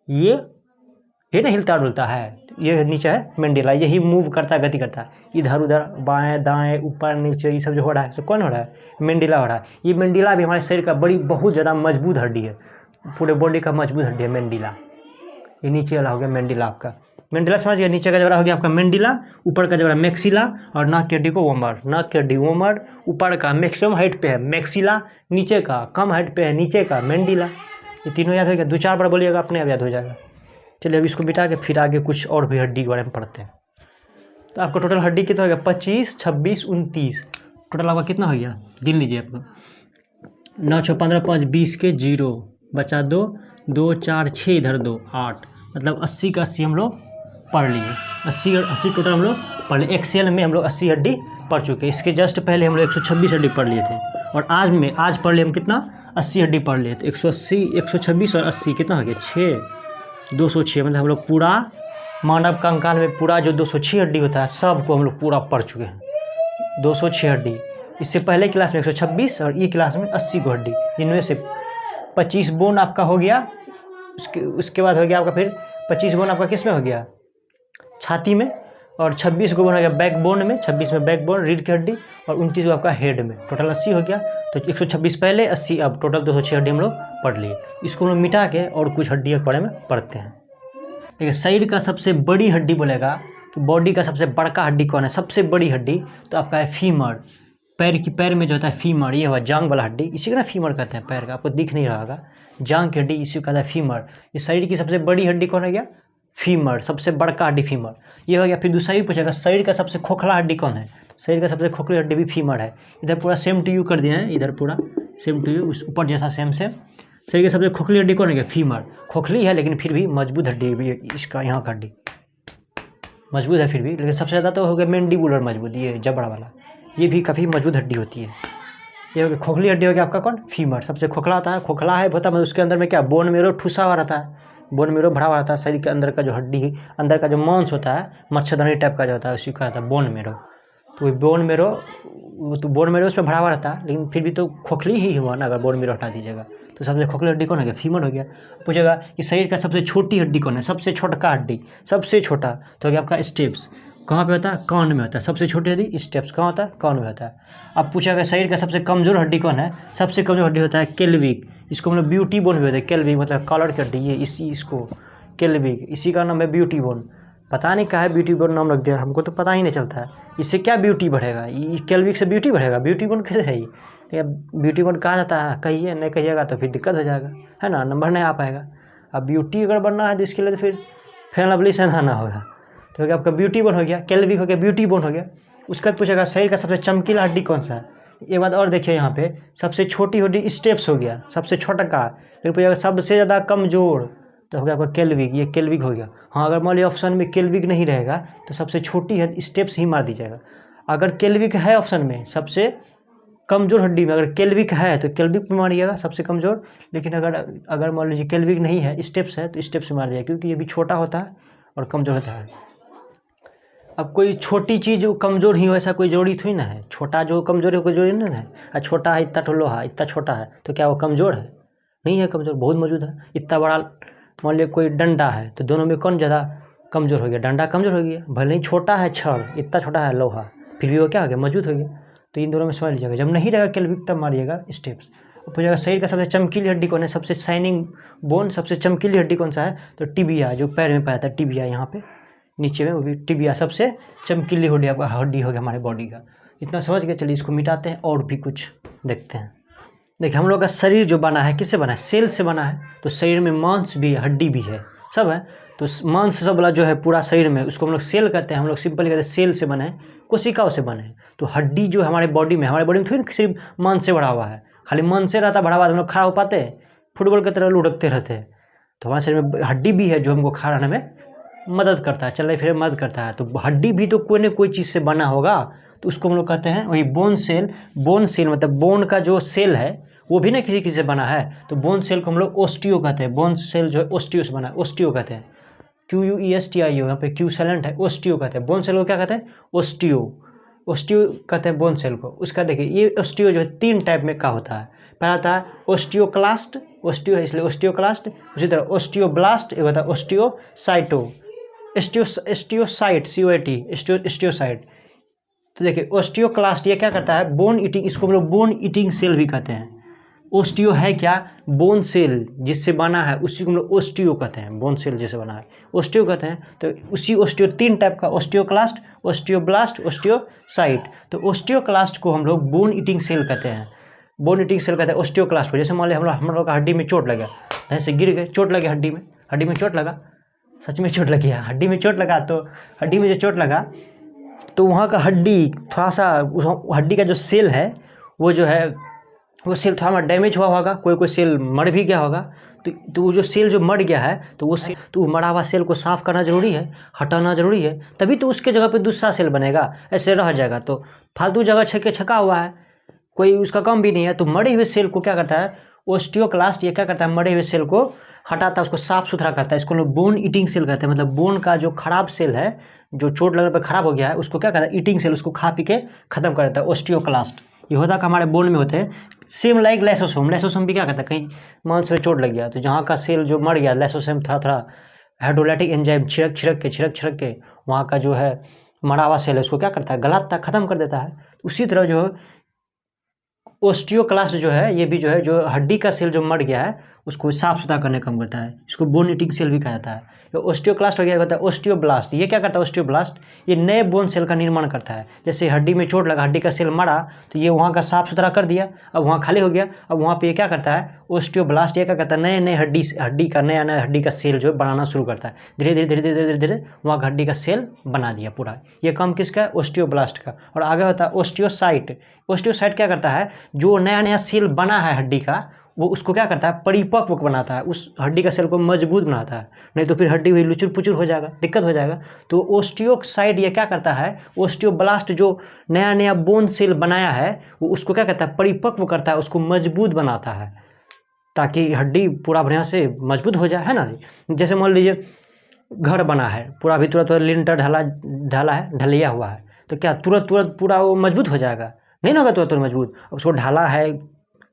ये ना हिलता डुलता है, ये नीचे है मेंडिला, यही मूव करता है, गति करता है, इधर उधर बाएं दाएं ऊपर नीचे, ये सब जो हो रहा है सब कौन हो रहा है, मेंडिला हो रहा है। ये मेंडिला भी हमारे शरीर का बहुत ज़्यादा मजबूत हड्डी है, पूरे बॉडी का मजबूत हड्डी है मेंडिला। ये नीचे वाला हो गया मेंडिला आपका, मेंडिला समझ गया। नीचे का जबड़ा हो गया आपका मेंडिला, ऊपर का जबड़ा मैक्सिला, और नाक की हड्डी को वोमर, नाक की हड्डी वोमर, ऊपर का मैक्सिमम हाइट पे है मैक्सिला, नीचे का कम हाइट पे है नीचे का मेंडिला। ये तीनों याद हो गया, 2-4 बार बोलिएगा अपने आप याद हो जाएगा। चलिए अब इसको मिटा के फिर आगे कुछ और भी हड्डी के बारे में पढ़ते हैं। तो आपका टोटल हड्डी कितना हो गया, 25 26 29, टोटल आपका कितना हो गया, गिन लीजिए आपको। 9 6 15 5 20 के 0 बचा 2 2 4 6 इधर 2 8, मतलब 80 का 80 हम लोग पढ़ लिए। 80 टोटल हम लोग पढ़ लिए। एक्सेल में हम लोग 80 हड्डी पढ़ चुके हैं। इसके जस्ट पहले हम लोग 126 हड्डी पढ़ लिए थे, और आज पढ़ लिए हम कितना, 80 हड्डी पढ़ लिए। तो 180 126 और 80 कितना हो गया, 6 206, मतलब हम लोग पूरा मानव कंकाल में पूरा जो 206 हड्डी होता है सबको हम लोग पूरा पढ़ चुके हैं। 206 हड्डी इससे पहले क्लास में 126 और ये क्लास में 80 को हड्डी, जिनमें से 25 बोन आपका हो गया, उसके बाद हो गया आपका फिर 25 बोन आपका किस में हो गया, छाती में, और 26 को बोन हो गया बैक बोन में, 26 में बैक बोन रीढ़ की हड्डी, और 29 को आपका हेड में, टोटल 80 हो गया। तो 126 पहले 80 अब, टोटल 206 हड्डी हम लोग पढ़ लिए। इसको हम लोग मिटा के और कुछ हड्डियों के बारे में पढ़ते हैं। देखिए शरीर का सबसे बड़ी हड्डी बोलेगा कि बॉडी का सबसे बड़का हड्डी कौन है, सबसे बड़ी हड्डी तो आपका है फीमर, पैर में जो होता है फीमर, ये हुआ जांग वाला हड्डी, इसी का ना फीमर कहते हैं पैर का, आपको दिख नहीं रहा होगा, जांग की हड्डी इसी को कहता है फीमर। ये शरीर की सबसे बड़ी हड्डी कौन हो गया, फीमर, सबसे बड़का हड्डी फीमर, ये हो गया। फिर दूसरा भी पूछेगा शरीर का सबसे खोखला हड्डी कौन है, शरीर का सबसे खोखली हड्डी भी फीमर है। इधर पूरा सेम टू यू कर दिया है, इधर पूरा सेम टू यू, उस ऊपर जैसा सेम सेम। शरीर की सबसे खोखली हड्डी कौन है, फीमर, खोखली है लेकिन फिर भी मजबूत हड्डी भी, इसका यहाँ का हड्डी मजबूत है फिर भी, लेकिन सबसे ज़्यादा तो हो गया मैंडिबुलर मजबूत, ये जबड़ा वाला, ये भी काफ़ी मजबूत हड्डी होती है। ये हो गया खोखली हड्डी, हो गया आपका कौन, फीमर, सबसे खोखला होता है, खोखला है होता है, उसके अंदर में क्या बोन मेरो ठुसा हुआ रहता है, बोन मेरो भरा हुआ रहता है। शरीर के अंदर का जो हड्डी, अंदर का जो मांस होता है मच्छरदानी टाइप का जो होता है उसी का होता है बोन मेरो। तो बोन मेरो, तो बोन मेरो उसमें भरा हुआ रहता है, लेकिन फिर भी तो खोखली ही हुआ ना, अगर बोन मेरो हटा दीजिएगा तो सबसे खोखली हड्डी कौन हो गया, फीमर हो गया। पूछेगा कि शरीर का सबसे छोटी हड्डी कौन है, सबसे छोटा हड्डी, सबसे छोटा तो हो गया आपका स्टेप्स, कहाँ पे होता है, कान में होता है, सबसे छोटी हड्डी स्टेप्स कहाँ होता है, कान में होता है। अब पूछेगा शरीर का सबसे कमज़ोर हड्डी कौन है, सबसे कमज़ोर हड्डी होता है केल्विक, इसको मतलब ब्यूटी बोन भी होता है, केल्विक मतलब कॉलर की हड्डी, ये इसको केल्विक, इसी का नाम है ब्यूटी बोन। पता नहीं कहाँ है ब्यूटी बोन नाम रख दिया, हमको तो पता ही नहीं चलता है। इससे क्या ब्यूटी बढ़ेगा, ये केल्विक से ब्यूटी बढ़ेगा, ब्यूटी बोन कैसे है ये ब्यूटी बोन कहा जाता है, कहिए नहीं कहिएगा तो फिर दिक्कत हो जाएगा, है ना, नंबर नहीं आ पाएगा। अब ब्यूटी अगर बनना है तो इसके लिए तो फिर फेयर लवली से नहाना होगा। तो हो गया आपका ब्यूटी बोन हो गया, केल्विक हो गया, ब्यूटी बोन हो गया। उसके बाद पूछेगा शरीर का सबसे चमकीला हड्डी कौन सा है। एक बात और देखिए यहाँ पे, सबसे छोटी हड्डी स्टेप्स हो गया, सबसे छोटा का, फिर पूछेगा सबसे ज़्यादा कमज़ोर तो हो गया आपका केल्विक, ये केल्विक हो गया। हाँ अगर मान लिया ऑप्शन में केल्विक नहीं रहेगा तो सबसे छोटी है स्टेप्स ही मार दीजिएगा। अगर केल्विक है ऑप्शन में सबसे कमज़ोर हड्डी में, अगर केल्विक है तो केल्विक में मारिएगा सबसे कमज़ोर, लेकिन अगर मान लीजिए केल्विक नहीं है स्टेप्स है तो स्टेप्स में मार दिया, क्योंकि ये भी छोटा होता है और कमज़ोर होता है। अब कोई छोटी चीज़ जो कमज़ोर ही हो ऐसा कोई जरूरी थोड़ी ना है, छोटा जो कमज़ोर है कोई जरूरी नहीं है। छोटा है इतना ठोलो है, इतना छोटा है तो क्या वो कमज़ोर है, नहीं है, कमज़ोर बहुत मौजूद है। इतना बड़ा मान लिया कोई डंडा है तो दोनों में कौन ज़्यादा कमज़ोर हो गया, डंडा कमज़ोर हो गया, भले ही छोटा है छड़, इतना छोटा है लोहा, फिर भी वो क्या हो गया, मौजूद हो गया। तो इन दोनों में समझ लीजिएगा, जब नहीं रहेगा केल्विक तब मारिएगा स्टेप्स। पूछेगा शरीर का सबसे चमकीली हड्डी कौन है, सबसे शाइनिंग बोन, सबसे चमकीली हड्डी कौन सा है, तो टिबिया, जो पैर में पाया था टिबिया, यहाँ पे नीचे में वो भी टिबिया सबसे चमकीली हड्डी आपका हड्डी हो गया हमारे बॉडी का। इतना समझ गए, चलिए इसको मिटाते हैं और भी कुछ देखते हैं। देखिए हम लोग का शरीर जो बना है किससे बना है, सेल से बना है। तो शरीर में मांस भी है, हड्डी भी है, सब है। तो मांस सब वाला जो है पूरा शरीर में, उसको हम लोग सेल कहते हैं, हम लोग सिंपली कहते हैं सेल से बने हैं, कोशिकाओं से बने हैं। तो हड्डी जो है हमारे बॉडी में थोड़ी ना सिर्फ मांस से भरा हुआ है, खाली मांस से रहता भरा हुआ हम लोग खड़ा हो पाते हैं, फुटबॉल की तरह लुढ़कते रहते हैं। तो हमारे शरीर में हड्डी भी है जो हमको खड़ा रहने में मदद करता है, चलने फिरने में मदद करता है। तो हड्डी भी तो कोई न कोई चीज़ से बना होगा, तो उसको हम लोग कहते हैं वही बोन सेल। बोन सेल मतलब बोन का जो सेल है वो भी ना किसी से बना है, तो बोन सेल को हम लोग ओस्टियो कहते हैं। बोन सेल जो है ओस्टियो से बना है, ओस्टियो कहते हैं, QUESTIO, यहाँ पे क्यू साइलेंट है, ओस्टियो कहते हैं। बोन सेल को क्या कहते हैं, ओस्टियो, ओस्टियो कहते हैं बोन सेल को। उसका देखिए ये ओस्टियो जो है 3 टाइप में का होता है। पहला होता है ओस्टियोक्लास्ट, ओस्टियो है इसलिए ओस्टियोक्लास्ट। उसी तरह ओस्टियोब्लास्ट, एक होता है ओस्टियोसाइटो, एस्टियोसाइट COAT, एस्टियोसाइट। तो देखिए ओस्टियोक्लास्ट ये क्या करता है, बोन ईटिंग, इसको हम लोग बोन ईटिंग सेल भी कहते हैं। ओस्टियो है क्या, बोन सेल जिससे बना है उसी को हम लोग ओस्टियो कहते हैं, बोन सेल जिससे बना है ओस्टियो कहते हैं। तो उसी ओस्टियो 3 टाइप का, ओस्टियोक्लास्ट, ओस्टियोब्लास्ट, ओस्टियोसाइट। तो ओस्टियोक्लास्ट को हम लोग बोन ईटिंग सेल कहते हैं, बोन ईटिंग सेल कहते हैं ओस्टियोक्लास्ट को। जैसे मान लिया हम लोग का हड्डी में चोट लगा, ऐसे गिर गए, चोट लगे हड्डी में चोट लगा, सच में चोट लगी है, हड्डी में चोट लगा। तो हड्डी में जो चोट लगा तो वहाँ का हड्डी थोड़ा सा, उस हड्डी का जो सेल है वो जो है वो सेल थोड़ा डैमेज हुआ होगा, कोई सेल मर भी गया होगा। तो वो जो सेल जो मर गया है तो वो सेल, तो मरा हुआ सेल को साफ़ करना ज़रूरी है, हटाना ज़रूरी है, तभी तो उसके जगह पे दूसरा सेल बनेगा। ऐसे रह जाएगा तो फालतू जगह छका हुआ है, कोई उसका काम भी नहीं है। तो मरे हुए सेल को क्या करता है ओस्टियोक्लास्ट, ये क्या करता है, मरे हुए सेल को हटाता है, उसको साफ़ सुथरा करता है। इसको लोग बोन ईटिंग सेल कहते हैं। मतलब बोन का जो खराब सेल है, जो चोट लगने पर खराब हो गया है, उसको क्या कहता है, ईटिंग सेल, उसको खा पी के ख़त्म कर देता है, ओस्टियोक्लास्ट। ये होता का हमारे बोन में होते हैं। सेम लाइक लाइसोसोम, लाइसोसोम भी क्या करता है, कहीं मांस में चोट लग गया तो जहाँ का सेल जो मर गया, लाइसोसोम थोड़ा थोड़ा हाइड्रोलाइटिक एंजाइम छिड़क के वहाँ का जो है मरा हुआ सेल है उसको क्या करता है, गलाता, खत्म कर देता है। उसी तरह जो ओस्टियोक्लास्ट जो है, ये भी जो है जो हड्डी का सेल जो मर गया है उसको साफ सुथरा करने का काम करता है। इसको बोन ईटिंग सेल भी कहा जाता है। तो ओस्टियोक्लास्ट हो गया, होता है ओस्टियोब्लास्ट। ये क्या करता है ओस्टियोब्लास्ट, ये नए बोन सेल का निर्माण करता है। जैसे हड्डी में चोट लगा, हड्डी का सेल मरा तो ये वहाँ का साफ सुथरा कर दिया, अब वहाँ खाली हो गया। अब वहाँ पे ये क्या करता है ओस्टियोब्लास्ट, ये क्या करता है नए नए हड्डी का नया हड्डी का सेल जो बनाना शुरू करता है। धीरे धीरे वहाँ का हड्डी का सेल बना दिया पूरा। ये काम किसका है, ओस्टियोब्लास्ट का। और आगे होता है ओस्टियोसाइट। ओस्टियोसाइट क्या करता है, जो नया सेल बना है हड्डी का वो उसको क्या करता है, परिपक्व बनाता है, उस हड्डी का सेल को मजबूत बनाता है। नहीं तो फिर हड्डी हुई लुचुर पुचुर हो जाएगा, दिक्कत हो जाएगा। तो ओस्टियोसाइट ये क्या करता है, ओस्टियोब्लास्ट जो नया बोन सेल बनाया है वो उसको क्या करता है, परिपक्व करता है, उसको मजबूत बनाता है ताकि हड्डी पूरा बढ़िया से मजबूत हो जाए, है ना। जैसे मान लीजिए घर बना है पूरा, भी तुरंत लिंटर ढाला है, ढलिया हुआ है, तो क्या तुरंत पूरा वो मजबूत हो जाएगा, नहीं ना होगा तुरंत मजबूत। अब उसको ढाला है,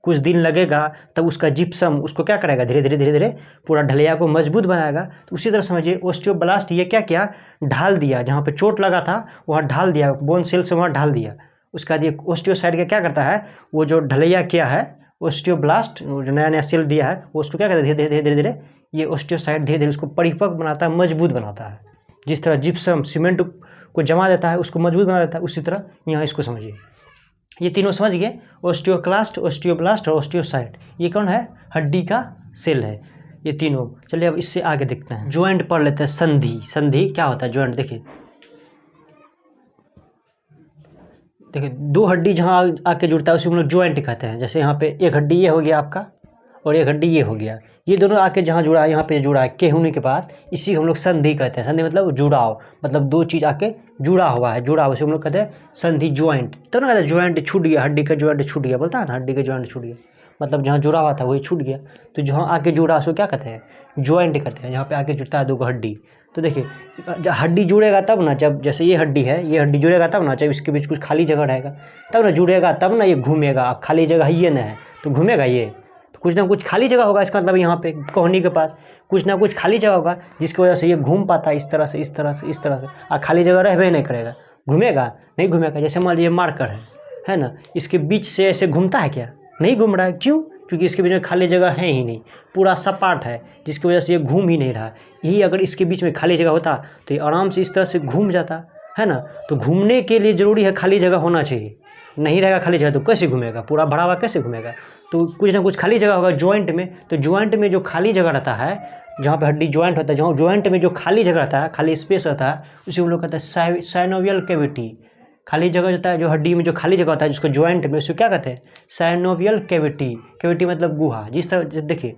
कुछ दिन लगेगा, तब उसका जिप्सम उसको क्या करेगा, धीरे धीरे पूरा ढलिया को मजबूत बनाएगा। तो उसी तरह समझिए ओस्टियोब्लास्ट ये क्या किया, ढाल दिया, जहाँ पे चोट लगा था वहाँ ढाल दिया, बोन सेल से वहाँ ढाल दिया। उसका बाद ये ओस्टियोसाइट का क्या करता है, वो जो ढलैया किया है ओस्टियोब्लास्ट, जो नया सेल दिया है वो उसको क्या करता है, धीरे धीरे ये ओस्टियोसाइट धीरे धीरे उसको परिपक्व बनाता है, मजबूत बनाता है। जिस तरह जिप्सम सीमेंट को जमा देता है उसको मजबूत बना देता है, उसी तरह यहाँ इसको समझिए। ये तीनों समझ गए, ओस्टियोक्लास्ट, ओस्टियोब्लास्ट और ओस्टियोसाइट। ये कौन है, हड्डी का सेल है ये तीनों। चलिए अब इससे आगे देखते हैं, ज्वाइंट पढ़ लेते हैं। संधि, संधि क्या होता है, ज्वाइंट देखिए दो हड्डी जहाँ आके जुड़ता है उसी को हम लोग ज्वाइंट कहते हैं। जैसे यहाँ पे एक हड्डी ये हो गया आपका और एक हड्डी ये हो गया, ये दोनों आके जहाँ जुड़ा है, यहाँ पे जुड़ा है केहूनी के पास, इसी हम लोग संधि कहते हैं। संधि मतलब जुड़ाव, मतलब दो चीज़ आके जुड़ा हुआ है, जुड़ा हुआ, उसे हम लोग कहते हैं संधि, ज्वाइंट। तो ना कहते हैं ज्वाइंट छूट गया, हड्डी का ज्वाइंट छूट गया, बोलता है ना हड्डी का ज्वाइंट छूट गया, मतलब जहाँ जुड़ा हुआ था वही छूट गया। तो जहाँ आके जुड़ा उसको क्या कहते हैं, ज्वाइंट कहते हैं। यहाँ पे आके जुड़ता है दो हड्डी। तो देखिए जब हड्डी जुड़ेगा तब ना, जब जैसे ये हड्डी है, ये हड्डी जुड़ेगा तब ना, जब इसके बीच कुछ खाली जगह रहेगा तब ना जुड़ेगा, तब ना ये घूमेगा। अब खाली जगह है ये ना है तो घूमेगा ये, तो कुछ ना कुछ खाली जगह होगा, इसका मतलब यहाँ पे कोहनी के पास कुछ ना कुछ खाली जगह होगा जिसकी वजह से ये घूम पाता है, इस तरह से इस तरह से इस तरह से। और खाली जगह रहबे नहीं करेगा, घूमेगा नहीं घूमेगा। जैसे मान लीजिए मार्कर है ना, इसके बीच से ऐसे घूमता है क्या, नहीं घूम रहा है। क्यों, क्योंकि इसके बीच में खाली जगह है ही नहीं, पूरा सपाट है, जिसकी वजह से ये घूम ही नहीं रहा। यही अगर इसके बीच में खाली जगह होता तो ये आराम से इस तरह से घूम जाता है ना। तो घूमने के लिए ज़रूरी है खाली जगह होना चाहिए, नहीं रहेगा खाली जगह तो कैसे घूमेगा, पूरा भरा हुआ कैसे घूमेगा। तो कुछ ना कुछ खाली जगह होगा ज्वाइंट में। तो ज्वाइंट में जो खाली जगह रहता है, जहाँ पे हड्डी ज्वाइंट होता है, जहाँ ज्वाइंट में जो खाली जगह रहता है, खाली स्पेस रहता है, उसे हम लोग कहते हैं साइनोवियल कैविटी। खाली जगह होता है जो हड्डी में जो खाली जगह होता है जिसको ज्वाइंट में, उसको क्या कहते हैं, साइनोवियल कैविटी। कैविटी मतलब गुहा। जिस तरह देखिए,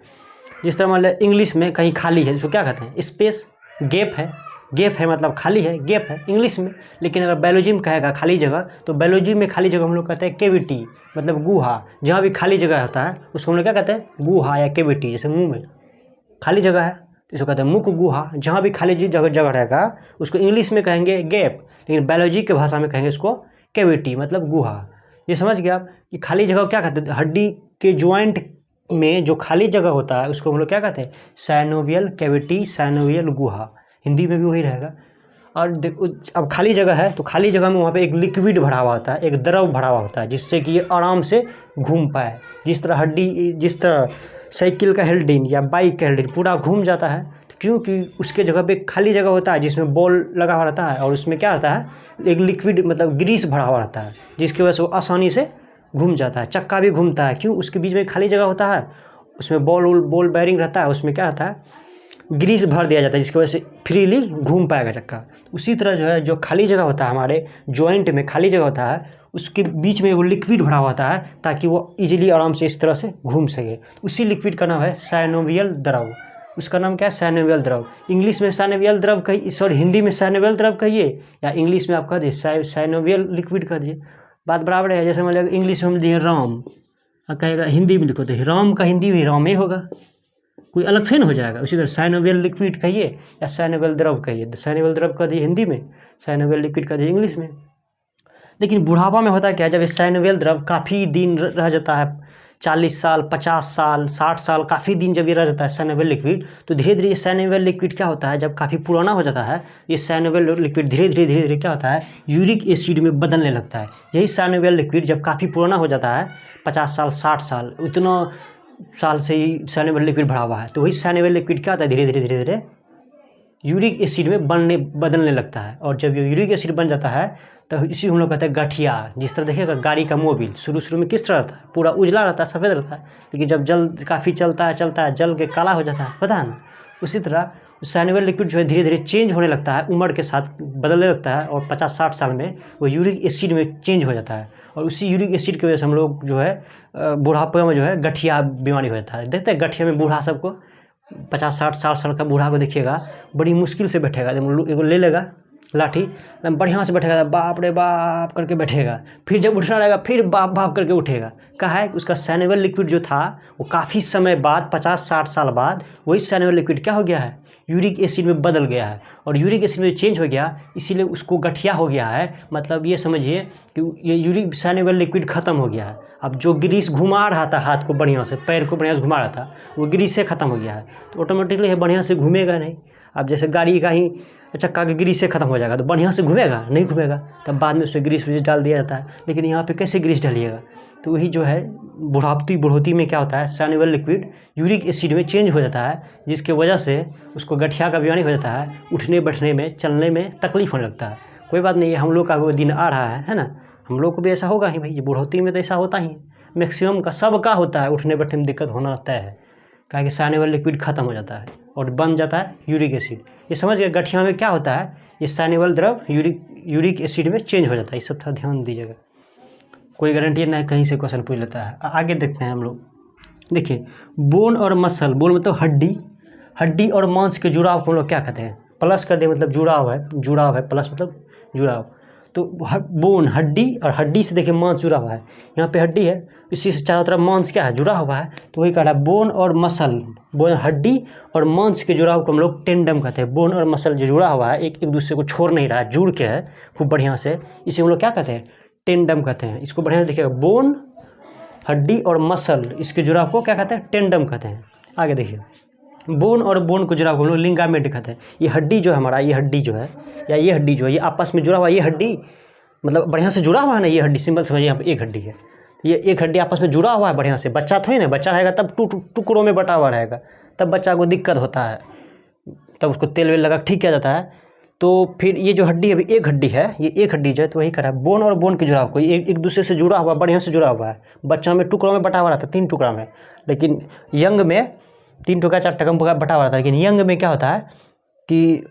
जिस तरह मतलब इंग्लिश में कहीं खाली है उसको क्या कहते हैं, स्पेस, गैप है। गैप है मतलब खाली है, गैप है इंग्लिश में। लेकिन अगर बायोलॉजी में कहेगा खाली जगह, तो बायोलॉजी में खाली जगह हम लोग कहते हैं कैविटी, मतलब गुहा। जहाँ भी खाली जगह होता है उसको हम लोग क्या कहते हैं, गुहा या कैविटी। जैसे मुंह में खाली जगह है तो इसको कहते हैं मुख गुहा। जहाँ भी खाली जगह रहेगा उसको इंग्लिश में कहेंगे गैप, लेकिन बायोलॉजी के भाषा में कहेंगे उसको कैविटी, मतलब गुहा। ये समझ गया आप कि खाली जगह क्या कहते हैं, हड्डी के ज्वाइंट में जो खाली जगह होता है उसको हम लोग क्या कहते हैं, साइनोवियल कैविटी, साइनोवियल गुहा। हिंदी में भी वही रहेगा। और अब खाली जगह है तो खाली जगह में वहाँ पे एक लिक्विड भरा हुआ होता है, एक द्रव भरा हुआ होता है, जिससे कि ये आराम से घूम पाए। जिस तरह हड्डी, जिस तरह साइकिल का हेल्डिन या बाइक का हेल्डिन पूरा घूम जाता है, क्योंकि उसके जगह पे खाली जगह होता है जिसमें बॉल लगा हुआ रहता है और उसमें क्या रहता है, एक लिक्विड मतलब ग्रीस भरा हुआ रहता है, जिसकी वजह से वो आसानी से घूम जाता है। चक्का भी घूमता है, क्यों, उसके बीच में खाली जगह होता है, उसमें बॉल बेयरिंग रहता है, उसमें क्या रहता है, ग्रीस भर दिया जाता है, जिसकी वजह से फ्रीली घूम पाएगा चक्का। उसी तरह जो है, जो खाली जगह होता है हमारे ज्वाइंट में, खाली जगह होता है उसके बीच में वो लिक्विड भरा हुआ होता है ताकि वो इजीली आराम से इस तरह से घूम सके। उसी लिक्विड का नाम है साइनोवियल द्रव। उसका नाम क्या है, साइनोवियल द्रव। इंग्लिश में साइनोवियल द्रव कहिए, सॉरी हिंदी में साइनोवियल द्रव कहिए, या इंग्लिश में आप कह दिए साइनोवियल लिक्विड कह दिए, बात बराबर है। जैसे मतलब इंग्लिश में हम दिए राम, और कहेगा हिंदी में लिखो तो राम का हिंदी भी राम ही होगा, कोई अलग फेन हो जाएगा। उसी तरह साइनोवियल लिक्विड कहिए या साइनोवियल द्रव कहिए, तो साइनोवियल द्रव कह दिए हिंदी में, साइनोवियल लिक्विड कह दिए इंग्लिश में। लेकिन बुढ़ापा में होता क्या है, जब ये साइनोवियल द्रव काफ़ी दिन रह जाता है, 40 साल, 50 साल, 60 साल, काफ़ी दिन जब ये रह जाता है साइनोवियल लिक्विड, तो धीरे धीरे ये साइनोवियल लिक्विड क्या होता है, जब काफ़ी पुराना हो जाता है, ये साइनोवियल लिक्विड धीरे धीरे क्या होता है, यूरिक एसिड में बदलने लगता है। यही साइनोवियल लिक्विड जब काफ़ी पुराना हो जाता है, 50 साल, 60 साल, उतना साल से ही साइनोवियल लिक्विड भरा हुआ है, तो वही साइनोवियल लिक्विड क्या होता है, धीरे धीरे यूरिक एसिड में बदलने लगता है। और जब ये यूरिक एसिड बन जाता है तो इसी हम लोग कहते हैं गठिया। जिस तरह देखिएगा गाड़ी का मोबिल शुरू में किस तरह रहता है, पूरा उजला रहता है, सफ़ेद रहता है, लेकिन जब जल काफ़ी चलता है जल के काला हो जाता है, पता है ना। उसी तरह साइनोवियल लिक्विड जो है धीरे धीरे चेंज होने लगता है, उम्र के साथ बदलने लगता है, और 50-60 साल में वो यूरिक एसिड में चेंज हो जाता है। और उसी यूरिक एसिड की वजह से हम लोग जो है बुढ़ापे में जो है गठिया बीमारी हो जाता है। देखते हैं गठिया में बूढ़ा सबको, 50-60 साल का बूढ़ा को देखिएगा बड़ी मुश्किल से बैठेगा, एगो ले लेगा लाठी, एकदम बढ़िया से बैठेगा, बाप रे बाप करके बैठेगा, फिर जब उठना रहेगा फिर बाप बाप करके उठेगा। कहा है उसका साइनोवियल लिक्विड जो था वो काफ़ी समय बाद, 50-60 साल बाद, वही साइनोवियल लिक्विड क्या हो गया है, यूरिक एसिड में बदल गया है, और यूरिक एसिड में चेंज हो गया, इसीलिए उसको गठिया हो गया है। मतलब ये समझिए कि ये यूरिक साइनोवियल लिक्विड ख़त्म हो गया है। अब जो ग्रीस घुमा रहा था हाथ को बढ़िया से, पैर को बढ़िया से घुमा रहा था, वो ग्रीस से ख़त्म हो गया है, तो ऑटोमेटिकली ये बढ़िया से घूमेगा नहीं। अब जैसे गाड़ी का ही चक्का के ग्रीस से ख़त्म हो जाएगा तो बढ़िया से घूमेगा नहीं, घूमेगा तब बाद में उसमें ग्रीस डाल दिया जाता है। लेकिन यहाँ पे कैसे ग्रीस डालिएगा, तो वही जो है बुढ़ोती में क्या होता है, साइनोवियल लिक्विड यूरिक एसिड में चेंज हो जाता है, जिसके वजह से उसको गठिया का बीमारी हो जाता है, उठने बैठने में चलने में तकलीफ होने लगता है। कोई बात नहीं, हम लोग का वो दिन आ रहा है ना, हम लोग को भी ऐसा होगा ही भाई, ये बुढ़ोती में तो ऐसा होता ही, मैक्सिमम का सबका होता है, उठने बैठने में दिक्कत होना तय है, कहा कि साइनोवियल लिक्विड ख़त्म हो जाता है और बन जाता है यूरिक एसिड। ये समझ गए गठिया में क्या होता है, ये साइनोवियल द्रव यूरिक एसिड में चेंज हो जाता है। ये सब थोड़ा ध्यान दीजिएगा, कोई गारंटी नहीं कहीं से क्वेश्चन पूछ लेता है। आगे देखते हैं हम लोग। देखिए बोन और मसल, बोन मतलब हड्डी और मांस के जुड़ाव को हम लोग क्या कहते हैं, प्लस कर दे मतलब जुड़ाव है, प्लस मतलब जुड़ाव। तो बोन हड्डी, और हड्डी से देखिए मांस जुड़ा हुआ है, यहाँ पे हड्डी है, इसी से चारों तरफ मांस क्या है, जुड़ा हुआ है, तो वही कह रहा है बोन और मसल। बोन हड्डी और मांस के जुड़ाव को हम लोग टेंडम कहते हैं। बोन और मसल जो जुड़ा हुआ है, एक दूसरे को छोड़ नहीं रहा है, जुड़ के है खूब बढ़िया से, इसे हम लोग क्या कहते हैं, टेंडम कहते हैं। इसको बढ़िया से देखिएगा, बोन हड्डी और मसल, इसके जुड़ाव को क्या कहते हैं, टेंडम कहते हैं। आगे देखिए, बोन और बोन को जुड़ाव को हम लोग लिंगामेंट कहते हैं। ये हड्डी जो है हमारा, ये हड्डी जो है या ये हड्डी जो है, ये आपस में जुड़ा हुआ, ये हड्डी मतलब बढ़िया से जुड़ा हुआ है ना, ये हड्डी सिंपल समझिए, यहाँ पे एक हड्डी है, ये एक हड्डी आपस में जुड़ा हुआ है बढ़िया से। बच्चा थोड़ी ना, बच्चा रहेगा तब टुकड़ों में बटा हुआ रहेगा, तब बच्चा को दिक्कत होता है, तब उसको तेल वेल लगा ठीक किया जाता है। तो फिर ये जो हड्डी अभी एक हड्डी है, ये एक हड्डी जो है, तो वही करा बोन और बोन के जुड़ाव को, एक दूसरे से जुड़ा हुआ, बढ़िया से जुड़ा हुआ है। बच्चा में टुकड़ों में बटा हुआ रहता है, 3 टुकड़ा में, लेकिन यंग में 3 टुकड़ा 4 टुकड़ा में बटा हुआ रहता है। लेकिन यंग में क्या होता है कि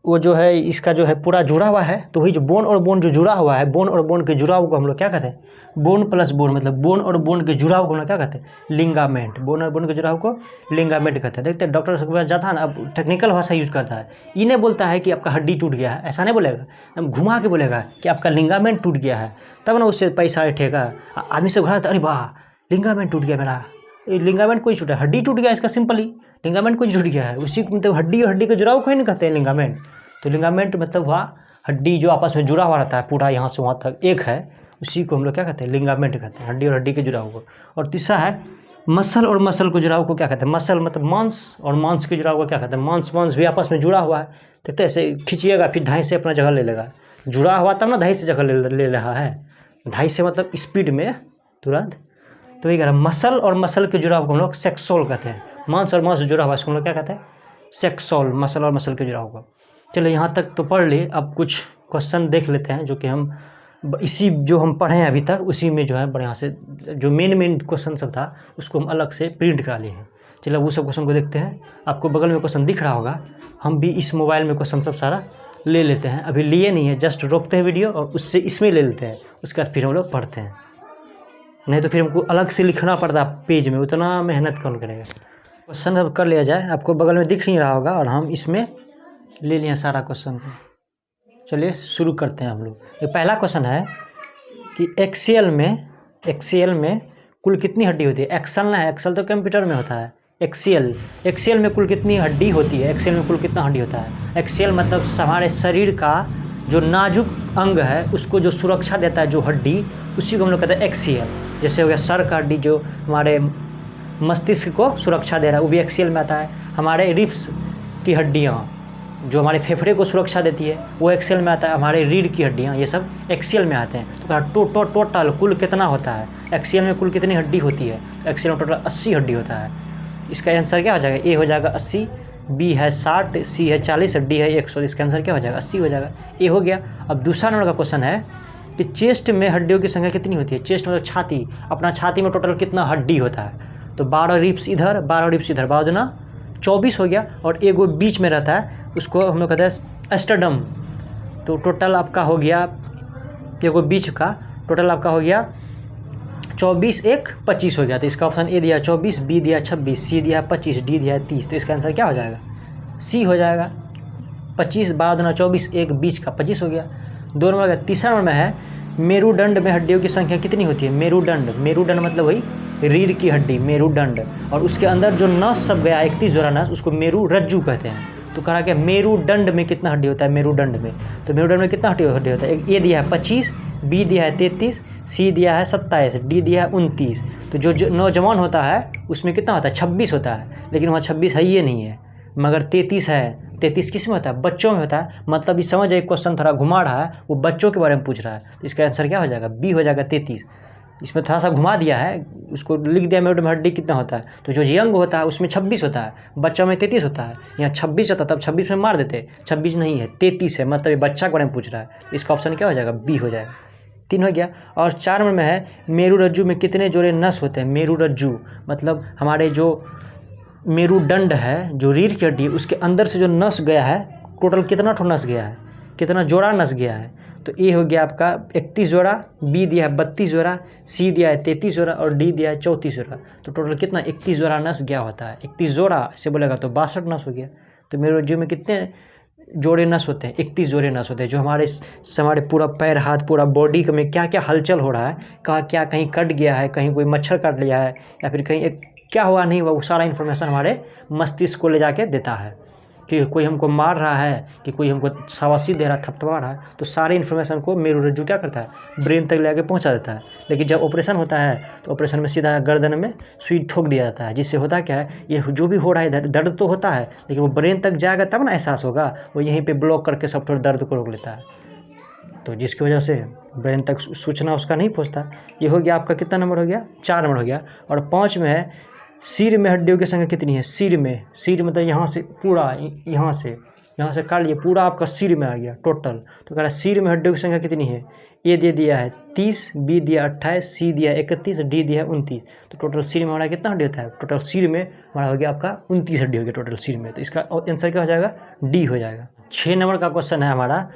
वो जो है इसका जो है पूरा जुड़ा हुआ है। तो वही जो बोन और बोन जो जुड़ा हुआ है, बोन और बोन के जुड़ाव को हम लोग क्या कहते हैं, बोन प्लस बोन, मतलब बोन और बोन के जुड़ाव को हम लोग क्या कहते हैं, लिंगामेंट। बोन और बोन के जुड़ाव को लिंगामेंट कहते हैं। देखते हैं डॉक्टर के पास जाता है ना, अब टेक्निकल भाषा यूज करता है, ये नहीं बोलता है कि आपका हड्डी टूट गया है, ऐसा नहीं बोलेगा, हम घुमा के बोलेगा कि आपका लिंगामेंट टूट गया है, तब ना उससे पैसा उठेगा। आदमी से घुरा, अरे वाह लिंगामेंट टूट गया मेरा, लिंगामेंट कोई छूटा, हड्डी टूट गया, इसका सिंपल ही लिंगामेंट कोई टूट गया है, उसी मतलब हड्डी और हड्डी के जुड़ाव को ही नहीं कहते हैं लिंगामेंट। तो लिंगामेंट मतलब हुआ हड्डी जो आपस में जुड़ा हुआ रहता है, पूरा यहाँ से वहाँ तक एक है, उसी को हम लोग क्या कहते हैं, लिंगामेंट कहते हैं, हड्डी और हड्डी के जुड़ाव को। और तीसरा है मसल और मसल को जुड़ाव को क्या कहते हैं, मसल मतलब मांस, और मांस के जुड़ाव को क्या कहते हैं, मांस भी आपस में जुड़ा हुआ है। देखते ऐसे खींचिएगा फिर धाई से अपना जगह ले लेगा, जुड़ा हुआ तब ना धाई से जगह ले रहा है, धाई से मतलब स्पीड में तुरंत। तो ये कह रहा है मसल और मसल के जुड़ाव को हम लोग सेक्सोल कहते हैं। मांस और मांस जुड़ा हुआ इसको हम लोग क्या कहते हैं, सेक्सोल, मसल और मसल के जुड़ाव को। चलिए यहाँ तक तो पढ़ लिए, अब कुछ क्वेश्चन देख लेते हैं जो कि हम इसी जो हम पढ़े हैं अभी तक उसी में जो है बढ़िया से जो मेन क्वेश्चन सब था उसको हम अलग से प्रिंट करा लिए हैं। चलिए वो सब क्वेश्चन को देखते हैं। आपको बगल में क्वेश्चन दिख रहा होगा, हम भी इस मोबाइल में क्वेश्चन सब सारा ले लेते हैं, अभी लिए नहीं है, जस्ट रोकते हैं वीडियो और उससे इसमें ले लेते हैं, उसके बाद फिर हम लोग पढ़ते हैं, नहीं तो फिर हमको अलग से लिखना पड़ता पेज में, उतना मेहनत कौन करेगा। क्वेश्चन अब कर लिया जाए, आपको बगल में दिख नहीं रहा होगा और हम इसमें ले लिए सारा क्वेश्चन को। चलिए शुरू करते हैं हम लोग। ये पहला क्वेश्चन है कि एक्सेल में कुल कितनी हड्डी होती है। एक्सेल ना है, एक्सेल तो कंप्यूटर में होता है, एक्सेल में कुल कितनी हड्डी होती है, एक्सेल में कुल कितना हड्डी होता है। एक्सेल मतलब हमारे शरीर का जो नाजुक अंग है उसको जो सुरक्षा देता है जो हड्डी, उसी को हम लोग कहते हैं एक्सियल। जैसे हो गया सर का हड्डी जो हमारे मस्तिष्क को सुरक्षा दे रहा है, वो भी एक्सियल में आता है। हमारे रिब्स की हड्डियाँ जो हमारे फेफड़े को सुरक्षा देती है, वो एक्सियल में आता है। हमारे रीढ़ की हड्डियाँ, ये सब एक्सियल में आते हैं। तो टोटल कुल कितना होता है, एक्सियल में कुल कितनी हड्डी होती है? एक्सियल में टोटल 80 हड्डी होता है। इसका आंसर क्या हो जाएगा? ए हो जाएगा 80, बी है 60, सी है 40, डी है 100। इसका आंसर क्या हो जाएगा? 80 हो जाएगा। ए हो गया। अब दूसरा नंबर का क्वेश्चन है कि चेस्ट में हड्डियों की संख्या कितनी होती है? चेस्ट मतलब छाती, अपना छाती में टोटल कितना हड्डी होता है? तो 12 रिब्स इधर, 12 रिब्स इधर, 12 दूना 24 हो गया। और एगो बीच में रहता है, उसको हम लोग कहते हैं एस्टर्डम। तो टोटल आपका हो गया, एगो बीच का टोटल आपका हो गया 24, 1, 25 हो गया। तो इसका ऑप्शन ए दिया 24, बी दिया 26, सी दिया 25, डी दिया 30। तो इसका आंसर क्या हो जाएगा? सी हो जाएगा। 25, 12 दूना 24, एक बीच का 25 हो गया। 2 नंबर का। तीसरा नंबर में है मेरुदंड में हड्डियों की संख्या कितनी होती है? मेरुदंड, मेरुदंड मतलब वही रीढ़ की हड्डी, मेरुदंड। और उसके अंदर जो नस सब गया 31 जोड़ा नस, उसको मेरुरज्जु कहते हैं। तो कहा क्या मेरुदंड में कितना हड्डी होता है? मेरुदंड में, तो मेरुदंड में कितना हड्डी होता है? ए दिया है 25, बी दिया है 33, सी दिया है 27, डी दिया है 29। तो जो नौजवान होता है उसमें कितना होता है? 26 होता है। लेकिन वहाँ 26 है ये नहीं है, मगर 33 है। 33 किस में होता है? बच्चों में होता है। मतलब इस समझ एक क्वेश्चन थोड़ा घुमा रहा है, वो बच्चों के बारे में पूछ रहा है। तो इसका आंसर क्या हो जाएगा? बी हो जाएगा 33। इसमें थोड़ा सा घुमा दिया है, उसको लिख दिया मेरुदंड में हड्डी कितना होता है। तो जो यंग होता है उसमें 26 होता है, बच्चा में 33 होता है। यहाँ 26 होता तब 26 में मार देते, 26 नहीं है 33 है। मतलब ये बच्चा के बारे में पूछ रहा है। इसका ऑप्शन क्या हो जाएगा? बी हो जाएगा। 3 हो गया। और 4 नंबर में है मेरुरज्जु में कितने जोड़े नस होते हैं? मेरुरज्जु मतलब हमारे जो मेरुदंड है, जो रीढ़ की हड्डी है, उसके अंदर से जो नस गया है, टोटल कितना ठो नस गया है, कितना जोड़ा नस गया है? तो ए हो गया आपका 31 जोड़ा, बी दिया है 32 जोड़ा, सी दिया है 33 जोड़ा और डी दिया है 34 जोड़ा। तो टोटल कितना? 31 जोड़ा नस गया होता है। 31 जोड़ा ऐसे बोलेगा तो 62 नस हो गया। तो मेरुरज्जु में कितने जोड़े नस होते हैं? 31 जोड़े नस होते हैं, जो हमारे पूरा पैर हाथ पूरा बॉडी में क्या क्या हलचल हो रहा है, क्या कहीं कट गया है, कहीं कोई मच्छर काट लिया है, या फिर कहीं एक क्या हुआ नहीं हुआ, वो सारा इन्फॉर्मेशन हमारे मस्तिष्क को ले जाके देता है। कि कोई हमको मार रहा है, कि कोई हमको शाबाशी दे रहा है, थपथपा रहा है, तो सारे इन्फॉर्मेशन को मेरुरज्जु क्या करता है? ब्रेन तक ले आके पहुँचा देता है। लेकिन जब ऑपरेशन होता है तो ऑपरेशन में सीधा गर्दन में सुई ठोक दिया जाता है, जिससे होता क्या है, ये जो भी हो रहा है दर्द तो होता है, लेकिन वो ब्रेन तक जाएगा तब ना एहसास होगा। वो यहीं पर ब्लॉक करके सब थोड़ा दर्द को रोक लेता है, तो जिसकी वजह से ब्रेन तक सूचना उसका नहीं पहुँचता। ये हो गया आपका कितना नंबर हो गया? 4 नंबर हो गया। और 5 में है सिर में हड्डियों की संख्या कितनी है? सिर मतलब यहाँ से पूरा, यहाँ से काट लिए पूरा आपका सिर में आ गया टोटल। तो कह रहा है सिर में हड्डियों की संख्या कितनी है? ए दे दिया है 30, बी दिया 28, सी दिया 31, डी दिया 29। तो टोटल सिर में हमारा कितना हड्डी होता है? टोटल सिर में हमारा हो गया आपका 29 हड्डी हो गया टोटल सिर में। तो इसका आंसर क्या हो जाएगा? डी हो जाएगा। 6 नंबर का क्वेश्चन है हमारा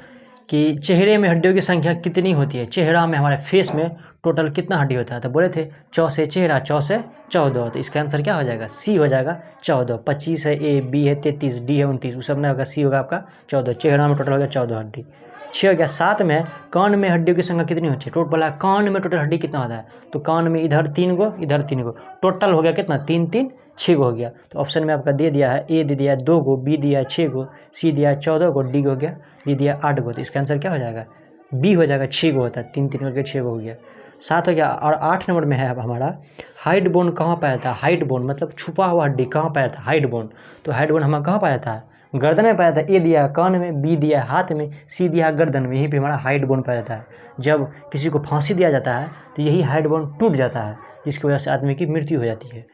कि चेहरे में हड्डियों की संख्या कितनी होती है? चेहरा में, हमारे फेस में टोटल कितना हड्डी होता है? तो बोले थे 4 से चेहरा, 4 से 14। तो इसका आंसर क्या हो जाएगा? सी हो जाएगा 14। 25 है, ए, बी है 33, डी है 29, वो सब नहीं होगा, सी होगा आपका 14। चेहरा में टोटल हो गया 14 हड्डी। 6 हो गया। 7 में कान में हड्डियों की संख्या कितनी होती है? टोटल बोला कान में टोटल हड्डी कितना होता है? तो कान में इधर 3 गो, इधर 3 गो, टोटल हो गया कितना? 3, 3, 6 गो हो गया। तो ऑप्शन में आपका दे दिया है, ए दे दिया है 2 गो, बी दिया है 6 गो, सी दिया है 14 गो, डी हो गया, डी दिया 8 गो। तो इसका आंसर क्या हो जाएगा? बी हो जाएगा। 6 गो होता है, 3, 3 करके 6 गो हो गया। 7 हो गया। और 8 नंबर में है अब हमारा हाइड बोन कहाँ पाया था? हाइड बोन मतलब छुपा हुआ हड्डी कहाँ पाया था? Hide bone. तो हाइड बोन हमारा कहाँ पाया था? गर्दन में पाया था। ए दिया कान में, बी दिया हाथ में, सी दिया गर्दन में, यहीं पे हमारा हाइड बोन पाया जाता है। जब किसी को फांसी दिया जाता है तो यही हाइड बोन टूट जाता है, जिसकी वजह से आदमी की मृत्यु हो जाती है।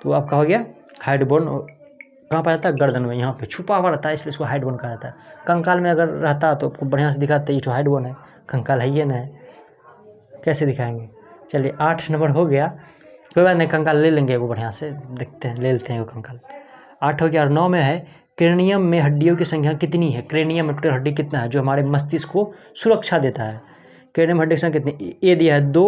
तो आपका हो गया हाइड बोन कहाँ पाया जाता है? गर्दन में, यहाँ पे छुपा हुआ रहता है, इसलिए इसको हाइड बोन कहा जाता है। कंकाल में अगर रहता तो आपको बढ़िया से दिखाते, ये जो हाइड बोन है, कंकाल है ये ना है, कैसे दिखाएंगे? चलिए 8 नंबर हो गया, कोई बात नहीं, कंकाल ले लेंगे वो बढ़िया से, देखते हैं, ले लेते हैं वो कंकाल। 8 हो गया। और 9 में है क्रेनियम में हड्डियों की संख्या कितनी है? क्रेनियम में टोटल हड्डी कितना है जो हमारे मस्तिष्क को सुरक्षा देता है? क्रेनियम हड्डी की संख्या कितनी? ए दिया है 2,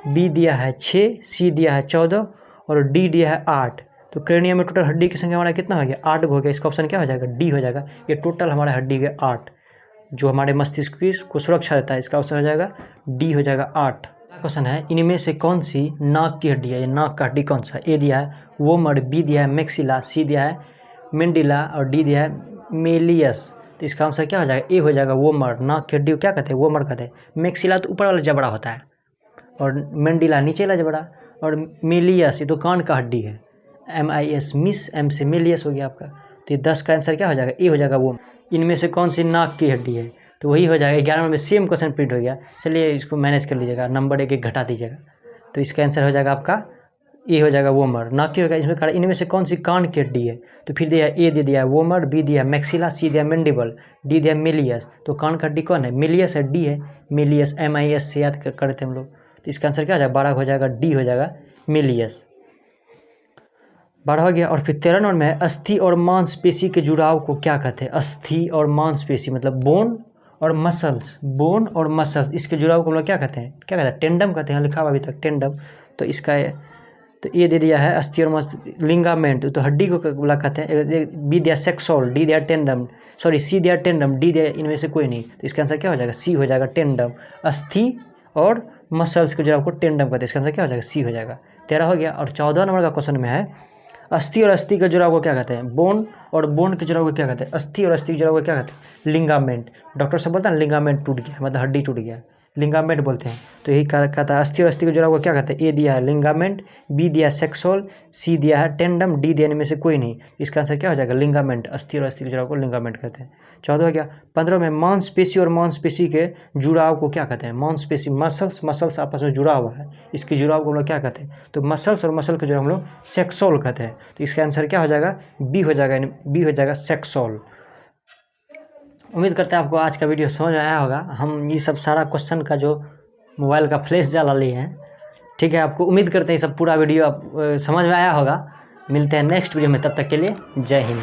बी दिया है 6, सी दिया है 14 और डी दिया है 8। तो क्रेनियम में टोटल हड्डी की संख्या हमारा कितना हो गया? 8 हो गया। इसका ऑप्शन क्या हो जाएगा? डी हो जाएगा। ये टोटल हमारा हड्डी के 8 जो हमारे मस्तिष्क को सुरक्षा देता है, इसका ऑप्शन हो जाएगा डी हो जाएगा 8। क्वेश्चन है इनमें से कौन सी नाक की हड्डी है? ये नाक का हड्डी कौन सा? ए दिया है वोमर, बी दिया है मैक्सिला, सी दिया है मेंडिला और डी दिया है मेलियस। तो इसका आंसर क्या हो जाएगा, ए हो जाएगा वोमर। नाक की हड्डी को क्या कहते हैं, वोमर कहते हैं। मैक्सिला तो ऊपर वाला जबड़ा होता है और मैंडिला नीचे वाला जबड़ा, और मिलियस ये तो कान का हड्डी है, MIS मिस, M से मिलियस हो गया आपका। तो ये 10 का आंसर क्या हो जाएगा, ए हो जाएगा वो। इनमें से कौन सी नाक की हड्डी है, तो वही हो जाएगा। 11 में सेम क्वेश्चन प्रिंट हो गया। चलिए इसको मैनेज कर लीजिएगा, नंबर एक घटा दीजिएगा। तो इसका आंसर हो जाएगा आपका ए हो जाएगा वोमर। नाक की होगा इसमें कहा इनमें से कौन सी कान की हड्डी है, तो फिर दिया ए दे दिया वोमर, बी दिया मैक्सिला, सी दिया मैंडिबल, डी दिया मिलियस। तो कान का हड्डी कौन है, मिलियस है, डी है मिलियस, MIS से याद करते हम लोग। तो इसका आंसर क्या हो जाएगा, 12 हो जाएगा, डी हो जाएगा मिलियस। 12 हो गया। और फिर 13 नंबर में है अस्थि और मांसपेशी के जुड़ाव को क्या कहते हैं। अस्थि और मांसपेशी मतलब बोन और मसल्स, बोन और मसल्स, इसके जुड़ाव को हम लोग क्या कहते हैं, क्या कहते हैं, टेंडम कहते हैं, लिखा हुआ अभी तक टेंडम। तो इसका तो ये दे दिया है अस्थि और लिंगामेंट, तो हड्डी को बोला कहते हैं। बी दिया सेक्सोल, डी दिया टेंडम, सॉरी सी दिया टेंडम, डी दिया इनमें से कोई नहीं। तो इसका आंसर क्या हो जाएगा, सी हो जाएगा टेंडम। अस्थि और मसल्स के जुड़ाव को टेंडम कहते हैं। इसका आंसर क्या हो जाएगा, सी हो जाएगा। 13 हो गया। और 14 नंबर का क्वेश्चन में है अस्थि और अस्थि के जुड़ाव को क्या कहते हैं, बोन और बोन के जुड़ाव को क्या कहते हैं, अस्थि और अस्थि के जुड़ाव को क्या कहते हैं, लिंगामेंट। डॉक्टर साहब बोलता है लिंगामेंट टूट गया, मतलब हड्डी टूट गया, लिंगामेंट बोलते हैं। तो यही कहता है अस्थि और अस्थि के जुड़ाव को क्या कहते हैं। ए दिया है लिंगामेंट, बी दिया सेक्सोल, सी दिया है टेंडम, डी दिया इनमें से कोई नहीं। इसका आंसर क्या हो जाएगा, लिंगामेंट। अस्थि और अस्थि के जुड़ाव को लिंगामेंट कहते हैं। 14 हो गया। 15 में मांसपेशी और मांसपेशी के जुड़ाव को क्या कहते हैं। मांसपेशी मसल्स, मसल्स आपस में जुड़ा हुआ है, इसके जुड़ाव को हम लोग क्या कहते हैं, तो मसल्स और मसल के जुड़ाव हम लोग सेक्सोल कहते हैं। तो इसका आंसर क्या हो जाएगा, बी हो जाएगा, बी हो जाएगा सेक्सोल। उम्मीद करते हैं आपको आज का वीडियो समझ में आया होगा। हम ये सब सारा क्वेश्चन का जो मोबाइल का फ्लैश डाला लिए हैं, ठीक है। आपको उम्मीद करते हैं ये सब पूरा वीडियो आप समझ में आया होगा। मिलते हैं नेक्स्ट वीडियो में, तब तक के लिए जय हिंद।